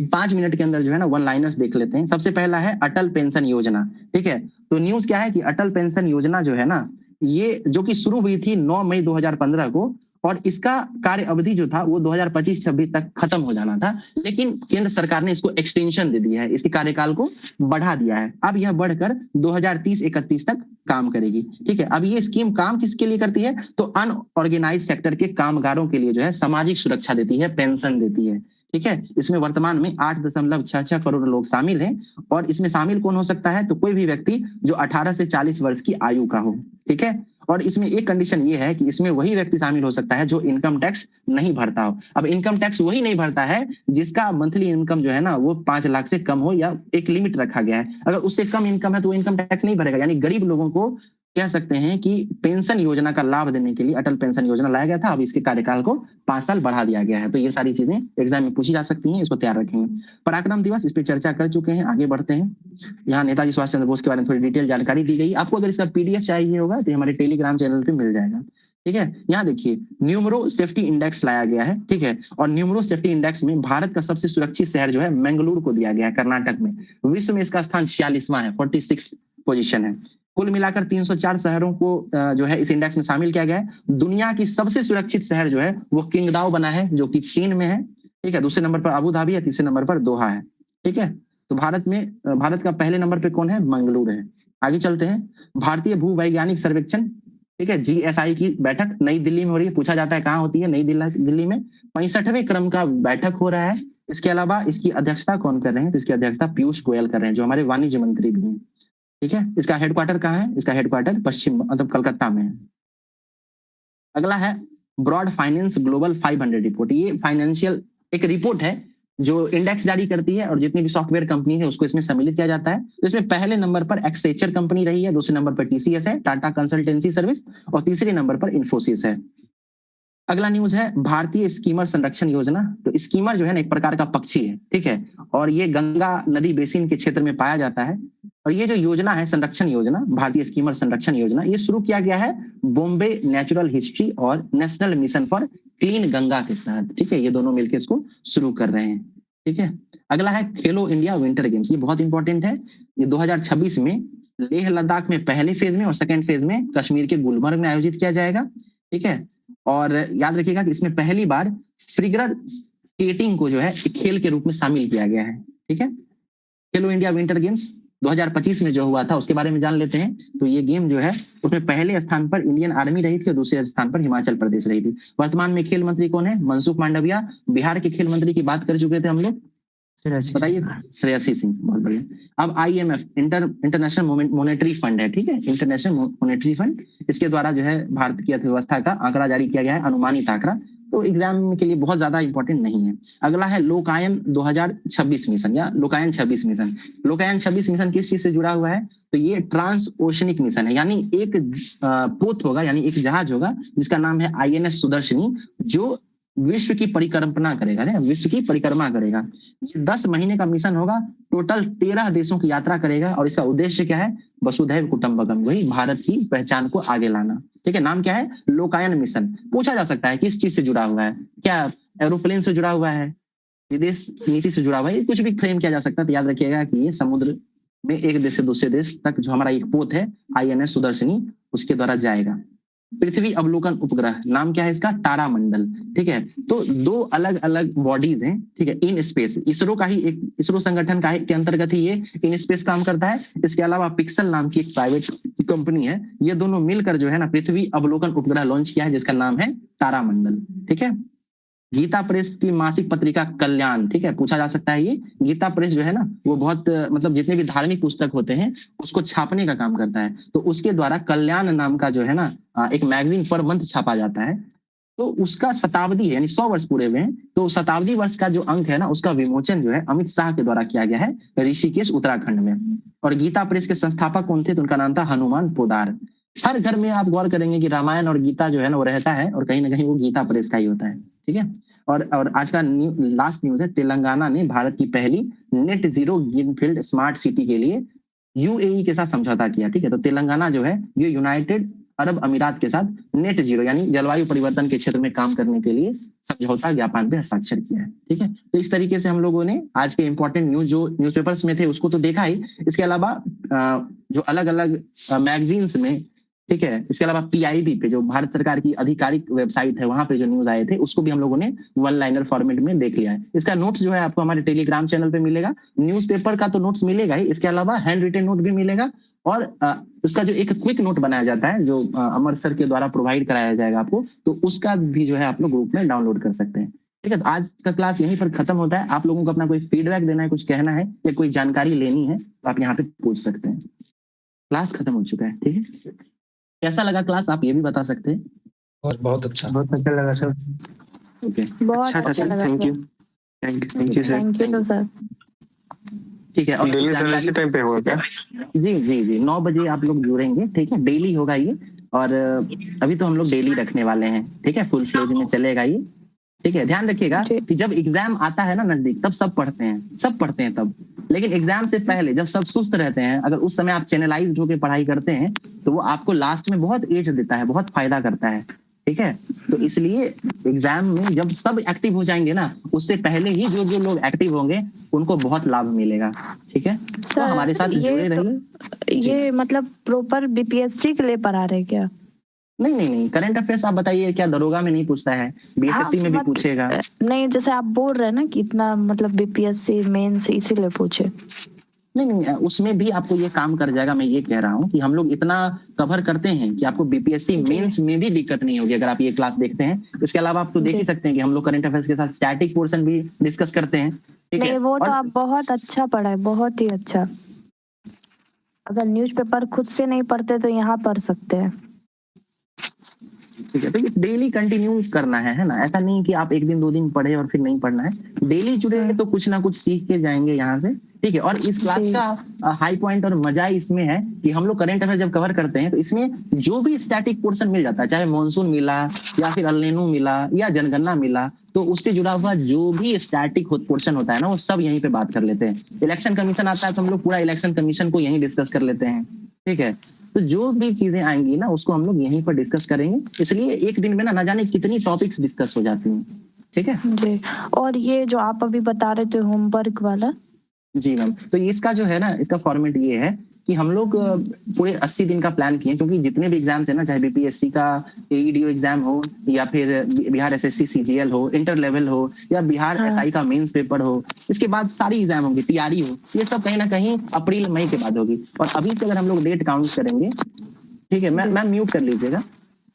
5 मिनट के अंदर जो है ना वन लाइनर्स देख लेते हैं। सबसे पहला है अटल पेंशन योजना। ठीक है, तो न्यूज क्या है कि अटल पेंशन योजना जो है ना, ये जो कि शुरू हुई थी 9 मई 2015 को, और इसका कार्य अवधि जो था वो 2025-26 तक खत्म हो जाना था, लेकिन केंद्र सरकार ने इसको एक्सटेंशन दे दिया है, इसके कार्यकाल को बढ़ा दिया है। अब यह बढ़कर 2030-31 तक काम करेगी। ठीक है, अब ये स्कीम काम किसके लिए करती है, तो अनऑर्गेनाइज सेक्टर के कामगारों के लिए जो है सामाजिक सुरक्षा देती है, पेंशन देती है। ठीक है, इसमें वर्तमान में 8.66 करोड़ लोग शामिल हैं, और इसमें शामिल कौन हो सकता है, तो कोई भी व्यक्ति जो 18 से 40 वर्ष की आयु का हो। ठीक है, और इसमें एक कंडीशन ये है कि इसमें वही व्यक्ति शामिल हो सकता है जो इनकम टैक्स नहीं भरता हो। अब इनकम टैक्स वही नहीं भरता है जिसका मंथली इनकम जो है ना वो 5 लाख से कम हो, या एक लिमिट रखा गया है। अगर उससे कम इनकम है तो वो इनकम टैक्स नहीं भरेगा। यानी गरीब लोगों को कह सकते हैं कि पेंशन योजना का लाभ देने के लिए अटल पेंशन योजना लाया गया था। अब इसके कार्यकाल को 5 साल बढ़ा दिया गया है। तो ये सारी चीजें एग्जाम में पूछी जा सकती हैं, इसको तैयार रखेंगे। पराक्रम दिवस, इस पर चर्चा कर चुके हैं, आगे बढ़ते हैं। यहाँ नेताजी सुभाष चंद्र बोस के बारे में थोड़ी डिटेल जानकारी दी गई। आपको अगर इसका PDF चाहिए होगा तो हमारे टेलीग्राम चैनल पे मिल जाएगा। ठीक है, यहाँ देखिए न्यूमरो सेफ्टी इंडेक्स लाया गया है। ठीक है, और न्यूमरो सेफ्टी इंडेक्स में भारत का सबसे सुरक्षित शहर जो है मंगलुरु को दिया गया है, कर्नाटक में। विश्व में इसका स्थान 46वां है, 46 पोजीशन है। कुल मिलाकर 304 शहरों को जो है इस इंडेक्स में शामिल किया गया है। दुनिया की सबसे सुरक्षित शहर जो है वो किंगदाओ बना है, जो कि चीन में है। ठीक है, दूसरे नंबर पर अबू धाबी है, तीसरे नंबर पर दोहा है। ठीक है, तो भारत का पहले नंबर पे कौन है, मंगलुरु है। आगे चलते हैं। भारतीय भूवैज्ञानिक सर्वेक्षण, ठीक है, GSI की बैठक नई दिल्ली में हो रही है। पूछा जाता है कहाँ होती है, नई दिल्ली में। 65वें क्रम का बैठक हो रहा है। इसके अलावा इसकी अध्यक्षता कौन कर रहे हैं, तो इसकी अध्यक्षता पीयूष गोयल कर रहे हैं, जो हमारे वाणिज्य मंत्री भी हैं। ठीक है, इसका हेडक्वार्टर कहाँ है, इसका हेडक्वार्टर पश्चिम मतलब कलकत्ता में है। अगला है ब्रॉड फाइनेंस ग्लोबल 500 रिपोर्ट। ये फाइनेंशियल एक रिपोर्ट है जो इंडेक्स जारी करती है और जितनी भी सॉफ्टवेयर कंपनी है उसको इसमें सम्मिलित किया जाता है। तो इसमें पहले नंबर पर एक्सेंचर कंपनी रही है, दूसरे नंबर पर TCS है, टाटा कंसल्टेंसी सर्विस, और तीसरे नंबर पर इन्फोसिस है। अगला न्यूज है भारतीय स्कीमर संरक्षण योजना। तो स्कीमर जो है ना एक प्रकार का पक्षी है, ठीक है, और ये गंगा नदी बेसिन के क्षेत्र में पाया जाता है। और ये जो योजना है संरक्षण योजना, भारतीय स्कीमर संरक्षण योजना, ये शुरू किया गया है बॉम्बे नेचुरल हिस्ट्री और national mission for clean Ganga के तहत। ठीक है, ये दोनों मिलकर इसको शुरू कर रहे हैं। ठीक है, अगला है खेलो इंडिया विंटर गेम्स। ये बहुत इंपॉर्टेंट है। ये 2026 में लेह लद्दाख में पहले फेज में और सेकेंड फेज में कश्मीर के गुलमर्ग में आयोजित किया जाएगा। ठीक है, और याद रखिएगा कि इसमें पहली बार फिगर स्केटिंग को जो है खेल के रूप में शामिल किया गया है। ठीक है, खेलो इंडिया विंटर गेम्स 2025 में जो हुआ था उसके बारे में जान लेते हैं। तो ये गेम जो है उसमें पहले स्थान पर इंडियन आर्मी रही थी और दूसरे स्थान पर हिमाचल प्रदेश रही थी। वर्तमान में खेल मंत्री कौन है, मनसुख मांडविया। बिहार के खेल मंत्री की बात कर चुके थे हम लोग, बताइए। श्रेयसी सिंह, बहुत बढ़िया। अब IMF इंटरनेशनल मॉनेटरी फंड है, ठीक है, इंटरनेशनल मॉनेटरी फंड, इसके द्वारा जो है भारत की अर्थव्यवस्था का आंकड़ा जारी किया गया है, अनुमानित आंकड़ा। तो एग्जाम के लिए बहुत ज्यादा इंपॉर्टेंट नहीं है। अगला है लोकायन 2026 मिशन या लोकायन 26 मिशन। लोकायन 26 मिशन किस चीज से जुड़ा हुआ है, तो ये ट्रांस ओशनिक मिशन है, यानी एक पोत होगा, यानी एक जहाज होगा जिसका नाम है INS सुदर्शनी, जो विश्व की परिक्रमा करेगा, विश्व की परिक्रमा करेगा। ये 10 महीने का मिशन होगा, टोटल 13 देशों की यात्रा करेगा और इसका उद्देश्य क्या है, वसुधैव कुटुंबकम, वही भारत की पहचान को आगे लाना। ठीक है, नाम क्या है, लोकायन मिशन। पूछा जा सकता है किस चीज से जुड़ा हुआ है, क्या एरोप्लेन से जुड़ा हुआ है, विदेश नीति से जुड़ा हुआ है, कुछ भी फ्रेम किया जा सकता है। तो याद रखिएगा कि ये समुद्र में एक देश से दूसरे देश तक जो हमारा एक पोत है INS सुदर्शनी, उसके द्वारा जाएगा। पृथ्वी अवलोकन उपग्रह, नाम क्या है इसका, तारामंडल। ठीक है, तो 2 अलग अलग बॉडीज हैं, ठीक है, इन स्पेस। इसरो का ही एक, इसरो संगठन का के अंतर्गत ही ये इन स्पेस काम करता है। इसके अलावा पिक्सल नाम की एक प्राइवेट कंपनी है, ये दोनों मिलकर जो है ना पृथ्वी अवलोकन उपग्रह लॉन्च किया है जिसका नाम है तारामंडल। ठीक है, गीता प्रेस की मासिक पत्रिका कल्याण, ठीक है, पूछा जा सकता है। ये गीता प्रेस जो है ना वो बहुत मतलब जितने भी धार्मिक पुस्तक होते हैं उसको छापने का काम करता है। तो उसके द्वारा कल्याण नाम का जो है ना एक मैगजीन पर मंथ छापा जाता है। तो उसका शताब्दी है, यानी 100 वर्ष पूरे हुए हैं। तो शताब्दी वर्ष का जो अंक है ना उसका विमोचन जो है अमित शाह के द्वारा किया गया है ऋषिकेश उत्तराखंड में। और गीता प्रेस के संस्थापक कौन थे, तो उनका नाम था हनुमान पोदार। हर घर में आप गौर करेंगे कि रामायण और गीता जो है ना वो रहता है और कहीं ना कहीं वो गीता प्रेस का ही होता है। ठीक है, और आज का लास्ट न्यूज है, तेलंगाना ने भारत की पहली net zero greenfield smart city के लिए UAE के साथ समझौता किया। ठीक है, तो तेलंगाना जो है ये यूनाइटेड अरब अमीरात के साथ नेट जीरो यानी जलवायु परिवर्तन के क्षेत्र में काम करने के लिए समझौता ज्ञापन पे हस्ताक्षर किया है। ठीक है, तो इस तरीके से हम लोगों ने आज के इंपॉर्टेंट न्यूज जो न्यूज़पेपर्स में थे उसको तो देखा ही। इसके अलावा जो अलग अलग मैगजीन्स में, ठीक है, इसके अलावा PIB पे जो भारत सरकार की आधिकारिक वेबसाइट है वहां पे जो न्यूज आए थे उसको भी हम लोगों ने 1 लाइनर फॉर्मेट में देख लिया है। इसका नोट्स जो है आपको हमारे टेलीग्राम चैनल पे मिलेगा। न्यूज़पेपर का तो नोट्स मिलेगा ही, इसके अलावा हैंड रिटन नोट भी मिलेगा और उसका जो एक क्विक नोट बनाया जाता है जो अमर सर के द्वारा प्रोवाइड कराया जाएगा आपको, तो उसका भी जो है आप लोग ग्रुप में डाउनलोड कर सकते हैं। ठीक है, तो आज का क्लास यहीं पर खत्म होता है। आप लोगों को अपना कोई फीडबैक देना है, कुछ कहना है या कोई जानकारी लेनी है तो आप यहाँ पे पूछ सकते हैं। क्लास खत्म हो चुका है। ठीक है, कैसा लगा क्लास आप ये भी बता सकते हैं। बहुत अच्छा, बहुत अच्छा लगा सर। ओके, बहुत अच्छा था अच्छा सर, लगा thank you sir. Thank you sir. ठीक है, और डेली सर इसी टाइम पे होगा क्या? जी 9 बजे आप लोग जुड़ेंगे। ठीक है, डेली होगा ये, और अभी तो हम लोग डेली रखने वाले हैं। ठीक है, फुल फ्लेज में चलेगा ये। ठीक है, ध्यान रखिएगा कि जब एग्जाम आता है ना नजदीक तब सब पढ़ते हैं तब, लेकिन एग्जाम से पहले जब सब सुस्त रहते हैं, अगर उस समय आप चैनलाइज्ड होकर पढ़ाई करते हैं तो वो आपको लास्ट में बहुत एज देता है, बहुत फायदा करता है। ठीक है, तो इसलिए एग्जाम में जब सब एक्टिव हो जाएंगे ना उससे पहले ही जो लोग एक्टिव होंगे उनको बहुत लाभ मिलेगा। ठीक है, तो हमारे साथ जुड़े रहिए। ये मतलब प्रॉपर BPSC के लिए पढ़ा रहे क्या? नहीं, करंट अफेयर्स आप बताइए, क्या दरोगा में नहीं पूछता है, BSSC में भी पूछेगा। नहीं, जैसे आप बोल रहे हैं ना कि इतना मतलब BPSC मेंस इसीलिए पूछे। नहीं, उसमें भी आपको ये काम कर जाएगा। मैं ये कह रहा हूँ कि हम लोग इतना कवर करते हैं कि आपको बीपीएससी मेंस में भी दिक्कत नहीं होगी अगर आप ये क्लास देखते हैं। इसके अलावा आप तो देख ही सकते हैं कि हम लोग करंट अफेयर्स के साथ स्टैटिक पोर्शन भी डिस्कस करते हैं, ठीक है। नहीं, वो तो और आप बहुत अच्छा पढ़ा है, बहुत ही अच्छा। अगर न्यूज़पेपर खुद से नहीं पढ़ते तो यहाँ पढ़ सकते हैं। ठीक है, तो ये डेली कंटिन्यू करना है ना। ऐसा नहीं कि आप एक दिन 2 दिन पढ़े और फिर नहीं पढ़ना है। डेली जुड़े तो कुछ ना कुछ सीख के जाएंगे यहाँ से, ठीक है। और इस क्लास का हाई पॉइंट और मजा इसमें है कि हम लोग करंट अफेयर जब कवर करते हैं तो इसमें जो भी स्टैटिक पोर्शन मिल जाता है, चाहे मॉनसून मिला या फिर अल नीनो मिला या जनगणना मिला, तो उससे जुड़ा हुआ जो भी स्टैटिक पोर्शन होता है ना, वो सब यहीं पे बात कर लेते हैं। इलेक्शन कमीशन आता है तो हम लोग पूरा इलेक्शन कमीशन को यहीं डिस्कस कर लेते हैं, ठीक है। तो जो भी चीजें आएंगी ना उसको हम लोग यहीं पर डिस्कस करेंगे। इसलिए एक दिन में ना जाने कितनी टॉपिक्स डिस्कस हो जाती हैं, ठीक है जी। और ये जो आप अभी बता रहे थे होमवर्क वाला, जी मैम, तो इसका जो है ना, इसका फॉर्मेट ये है कि हम लोग पूरे 80 दिन का प्लान किए, क्योंकि जितने भी एग्जाम्स है ना, चाहे बीपीएससी का एईडीओ एग्जाम हो या फिर बिहार एसएससी सीजीएल हो, इंटर लेवल हो या बिहार एसआई का मेंस पेपर हो, इसके बाद सारी एग्जाम होंगी, टीआरई हो, ये सब कहीं ना कहीं अप्रैल मई के बाद होगी। और अभी से अगर हम लोग डेट काउंट करेंगे, ठीक है, मैम म्यूट कर लीजिएगा,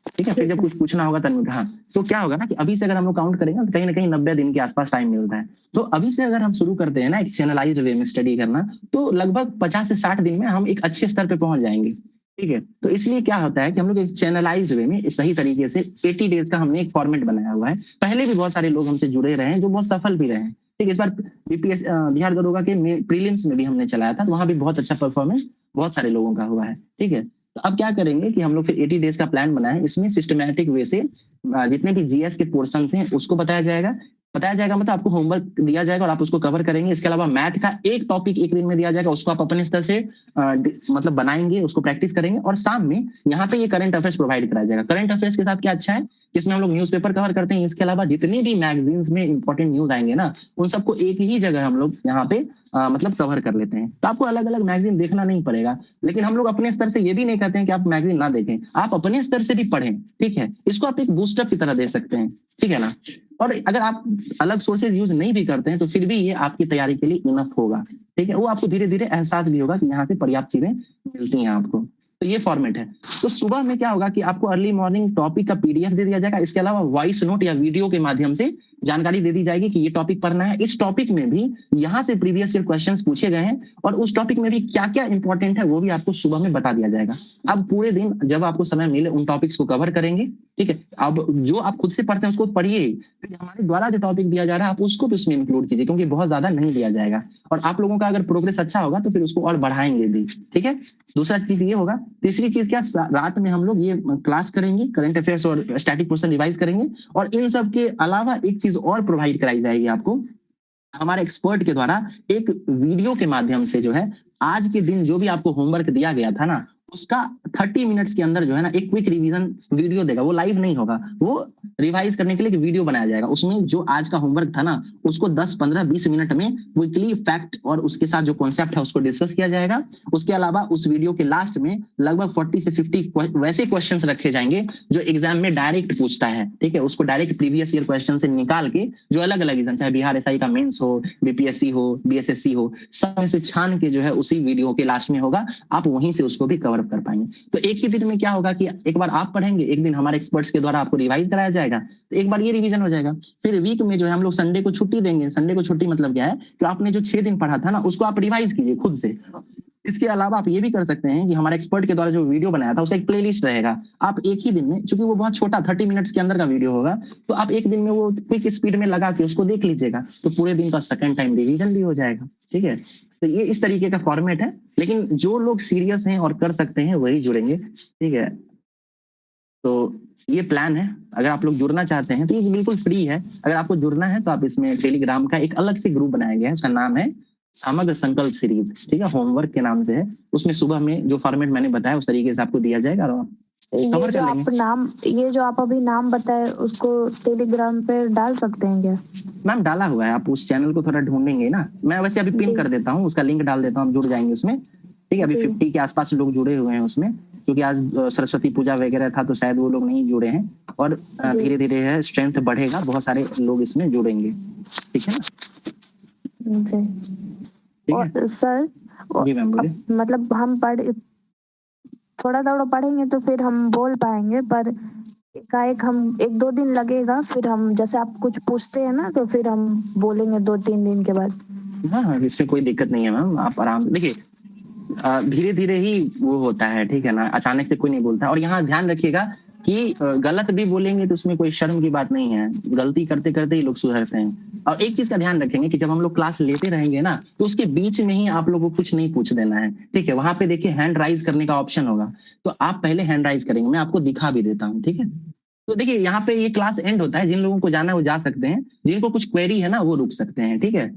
ठीक है, फिर जब कुछ पूछना होगा तब। हाँ, तो क्या होगा ना कि अभी से अगर हम लोग काउंट करेंगे तो कहीं ना कहीं 90 दिन के आसपास टाइम मिलता है। तो अभी से अगर हम शुरू करते हैं ना एक चैनलाइज्ड वे में स्टडी करना, तो लगभग 50 से 60 दिन में हम एक अच्छे स्तर पे पहुंच जाएंगे, ठीक है। तो इसलिए क्या होता है कि हम लोग एक चैनलाइज्ड वे में सही तरीके से 80 डेज का हमने एक फॉर्मेट बनाया हुआ है। पहले भी बहुत सारे लोग हमसे जुड़े रहे हैं जो बहुत सफल भी रहे हैं, ठीक है। इस बार बीपीएस बिहार दरोगा के प्रीलिम्स में भी हमने चलाया था, तो वहां भी बहुत अच्छा परफॉर्मेंस बहुत सारे लोगों का हुआ है, ठीक है। तो अब क्या करेंगे कि हम लोग फिर 80 डेज का प्लान बनाए, इसमें सिस्टमैटिक वे से जितने भी जीएस के पोर्शन हैं उसको बताया जाएगा मतलब आपको होमवर्क दिया जाएगा और आप उसको कवर करेंगे। इसके अलावा मैथ का एक टॉपिक एक दिन में दिया जाएगा, उसको आप अपने स्तर से मतलब बनाएंगे, उसको प्रैक्टिस करेंगे। और शाम में यहाँ पे ये करंट अफेयर्स प्रोवाइड कराया जाएगा। करंट अफेयर्स के साथ क्या अच्छा है, इसमें हम लोग न्यूज़पेपर कवर करते हैं। इसके अलावा जितने भी मैगजीन्स में इंपॉर्टेंट न्यूज आएंगे ना, उन सबको एक ही जगह हम लोग यहाँ पे मतलब कवर कर लेते हैं। तो आपको अलग अलग मैगजीन देखना नहीं पड़ेगा। लेकिन हम लोग अपने स्तर से ये भी नहीं कहते हैं कि आप मैगजीन ना देखें, आप अपने स्तर से भी पढ़ें, ठीक है। इसको आप एक बूस्टअप की तरह दे सकते हैं, ठीक है ना। और अगर आप अलग सोर्सेज यूज नहीं भी करते हैं तो फिर भी ये आपकी तैयारी के लिए इनफ होगा, ठीक है। वो आपको धीरे धीरे एहसास भी होगा कि यहाँ से पर्याप्त चीजें मिलती हैं आपको। तो ये फॉर्मेट है। तो सुबह में क्या होगा कि आपको अर्ली मॉर्निंग टॉपिक का पीडीएफ दे दिया जाएगा। इसके अलावा वॉइस नोट या वीडियो के माध्यम से जानकारी दे दी जाएगी कि ये टॉपिक पढ़ना है। इस टॉपिक में भी यहाँ से प्रीवियस ईयर क्वेश्चंस पूछे गए हैं और उस टॉपिक में भी क्या क्या इंपॉर्टेंट है वो भी आपको सुबह में बता दिया जाएगा। अब पूरे दिन जब आपको समय मिले उन टॉपिक्स को कवर करेंगे, ठीक है। अब जो आप खुद से पढ़ते हैं उसको पढ़िए, फिर हमारे द्वारा जो टॉपिक दिया जा रहा है आप उसको भी उसमें इंक्लूड कीजिए, क्योंकि बहुत ज्यादा नहीं दिया जाएगा। और आप लोगों का अगर प्रोग्रेस अच्छा होगा तो फिर उसको और बढ़ाएंगे भी, ठीक है। दूसरा चीज ये होगा। तीसरी चीज क्या, रात में हम लोग ये क्लास करेंगे, करंट अफेयर्स और स्टैटिक क्वेश्चन रिवाइज करेंगे। और इन सब के अलावा एक चीज और प्रोवाइड कराई जाएगी आपको हमारे एक्सपर्ट के द्वारा, एक वीडियो के माध्यम से जो है आज के दिन जो भी आपको होमवर्क दिया गया था ना, उसका 30 मिनट्स के अंदर जो है ना एक क्विक रिवीजन वीडियो देगा। वो लाइव नहीं होगा, वो रिवाइज करने के लिए एक वीडियो बनाया जाएगा। उसमें जो आज का होमवर्क था ना उसको 10, 15, 20 मिनट में क्विकली फैक्ट और उसके साथ जो कॉन्सेप्ट है उसको डिस्कस किया जाएगा। उसके अलावा उस वीडियो के लास्ट में लगभग 40 से 50 वैसे क्वेश्चंस रखे जाएंगे जो एग्जाम में डायरेक्ट पूछता है, ठीक है। उसको डायरेक्ट प्रीवियस ईयर क्वेश्चन से निकाल के जो अलग अलग एग्जाम, चाहे बिहार एसआई का मेंस हो, बीपीएससी हो, बीएसएससी हो, सब में से छान के जो है उसी वीडियो के लास्ट में होगा। आप वहीं से उसको भी कवर कर पाएंगे। तो एक ही दिन में क्या होगा कि एक बार आप पढ़ेंगे, एक दिन हमारे एक्सपर्ट्स के द्वारा आपको रिवाइज कराया जाएगा, तो एक बार ये रिवीजन हो जाएगा। फिर वीक में जो है हम लोग संडे को छुट्टी देंगे। संडे को छुट्टी मतलब क्या है कि आपने जो 6 दिन पढ़ा था ना उसको आप रिवाइज कीजिए खुद से। इसके अलावा आप ये भी कर सकते हैं कि हमारे एक्सपर्ट के द्वारा जो वीडियो बनाया था उसका एक प्लेलिस्ट रहेगा। आप एक ही दिन में, चूंकि वो बहुत छोटा 30 मिनट्स के अंदर का वीडियो होगा, तो आप एक दिन में वो क्विक स्पीड में लगा के उसको देख लीजिएगा, तो पूरे दिन का सेकंड टाइम रिवीजन भी हो जाएगा, ठीक है। तो ये इस तरीके का फॉर्मेट है। लेकिन जो लोग सीरियस हैं और कर सकते हैं वही जुड़ेंगे, ठीक है। तो ये प्लान है। अगर आप लोग जुड़ना चाहते हैं तो ये बिल्कुल फ्री है। अगर आपको जुड़ना है तो आप इसमें टेलीग्राम का एक अलग से ग्रुप बनाया गया है, उसका नाम है समग्र संकल्प सीरीज, ठीक है, होमवर्क के नाम से है। उसमें सुबह में जो फॉर्मेट मैंने बताया उस तरीके से आपको दिया जाएगा और ये जो आप अभी नाम बताए उसको टेलीग्राम पे डाल सकते हैं क्या? मैम डाला हुआ है, आप उस चैनल को थोड़ा ढूंढेंगे ना, मैं वैसे अभी पिन कर देता हूँ, उसका लिंक डाल देता हूँ, आप जुड़ जाएंगे उसमें, ठीक है। अभी 50 के आसपास लोग जुड़े हुए हैं उसमें, क्योंकि आज सरस्वती पूजा वगैरह था तो शायद वो लोग नहीं जुड़े हैं। और धीरे धीरे है स्ट्रेंथ बढ़ेगा, बहुत सारे लोग इसमें जुड़ेंगे, ठीक है ना। और सर जी मैम बोलिए। मतलब हम थोड़ा थोड़ा पढ़ेंगे तो फिर हम बोल पाएंगे, पर एकाएक हम 1-2 दिन लगेगा, फिर हम जैसे आप कुछ पूछते हैं ना तो फिर हम बोलेंगे 2-3 दिन के बाद। हाँ, इसमें कोई दिक्कत नहीं है मैम, आप आराम देखिए, धीरे धीरे ही वो होता है, ठीक है ना, अचानक से कोई नहीं बोलता। और यहाँ ध्यान रखिएगा कि गलत भी बोलेंगे तो उसमें कोई शर्म की बात नहीं है, गलती करते करते ही लोग सुधरते हैं। और एक चीज का ध्यान रखेंगे कि जब हम लोग क्लास लेते रहेंगे ना, तो उसके बीच में ही आप लोगों को कुछ नहीं पूछ देना है, ठीक है। वहां पे देखिए हैंड राइज करने का ऑप्शन होगा, तो आप पहले हैंड राइज करेंगे, मैं आपको दिखा भी देता हूँ, ठीक है। तो देखिए यहाँ पे ये क्लास एंड होता है, जिन लोगों को जाना है वो जा सकते हैं, जिनको कुछ क्वेरी है ना वो रुक सकते हैं, ठीक है।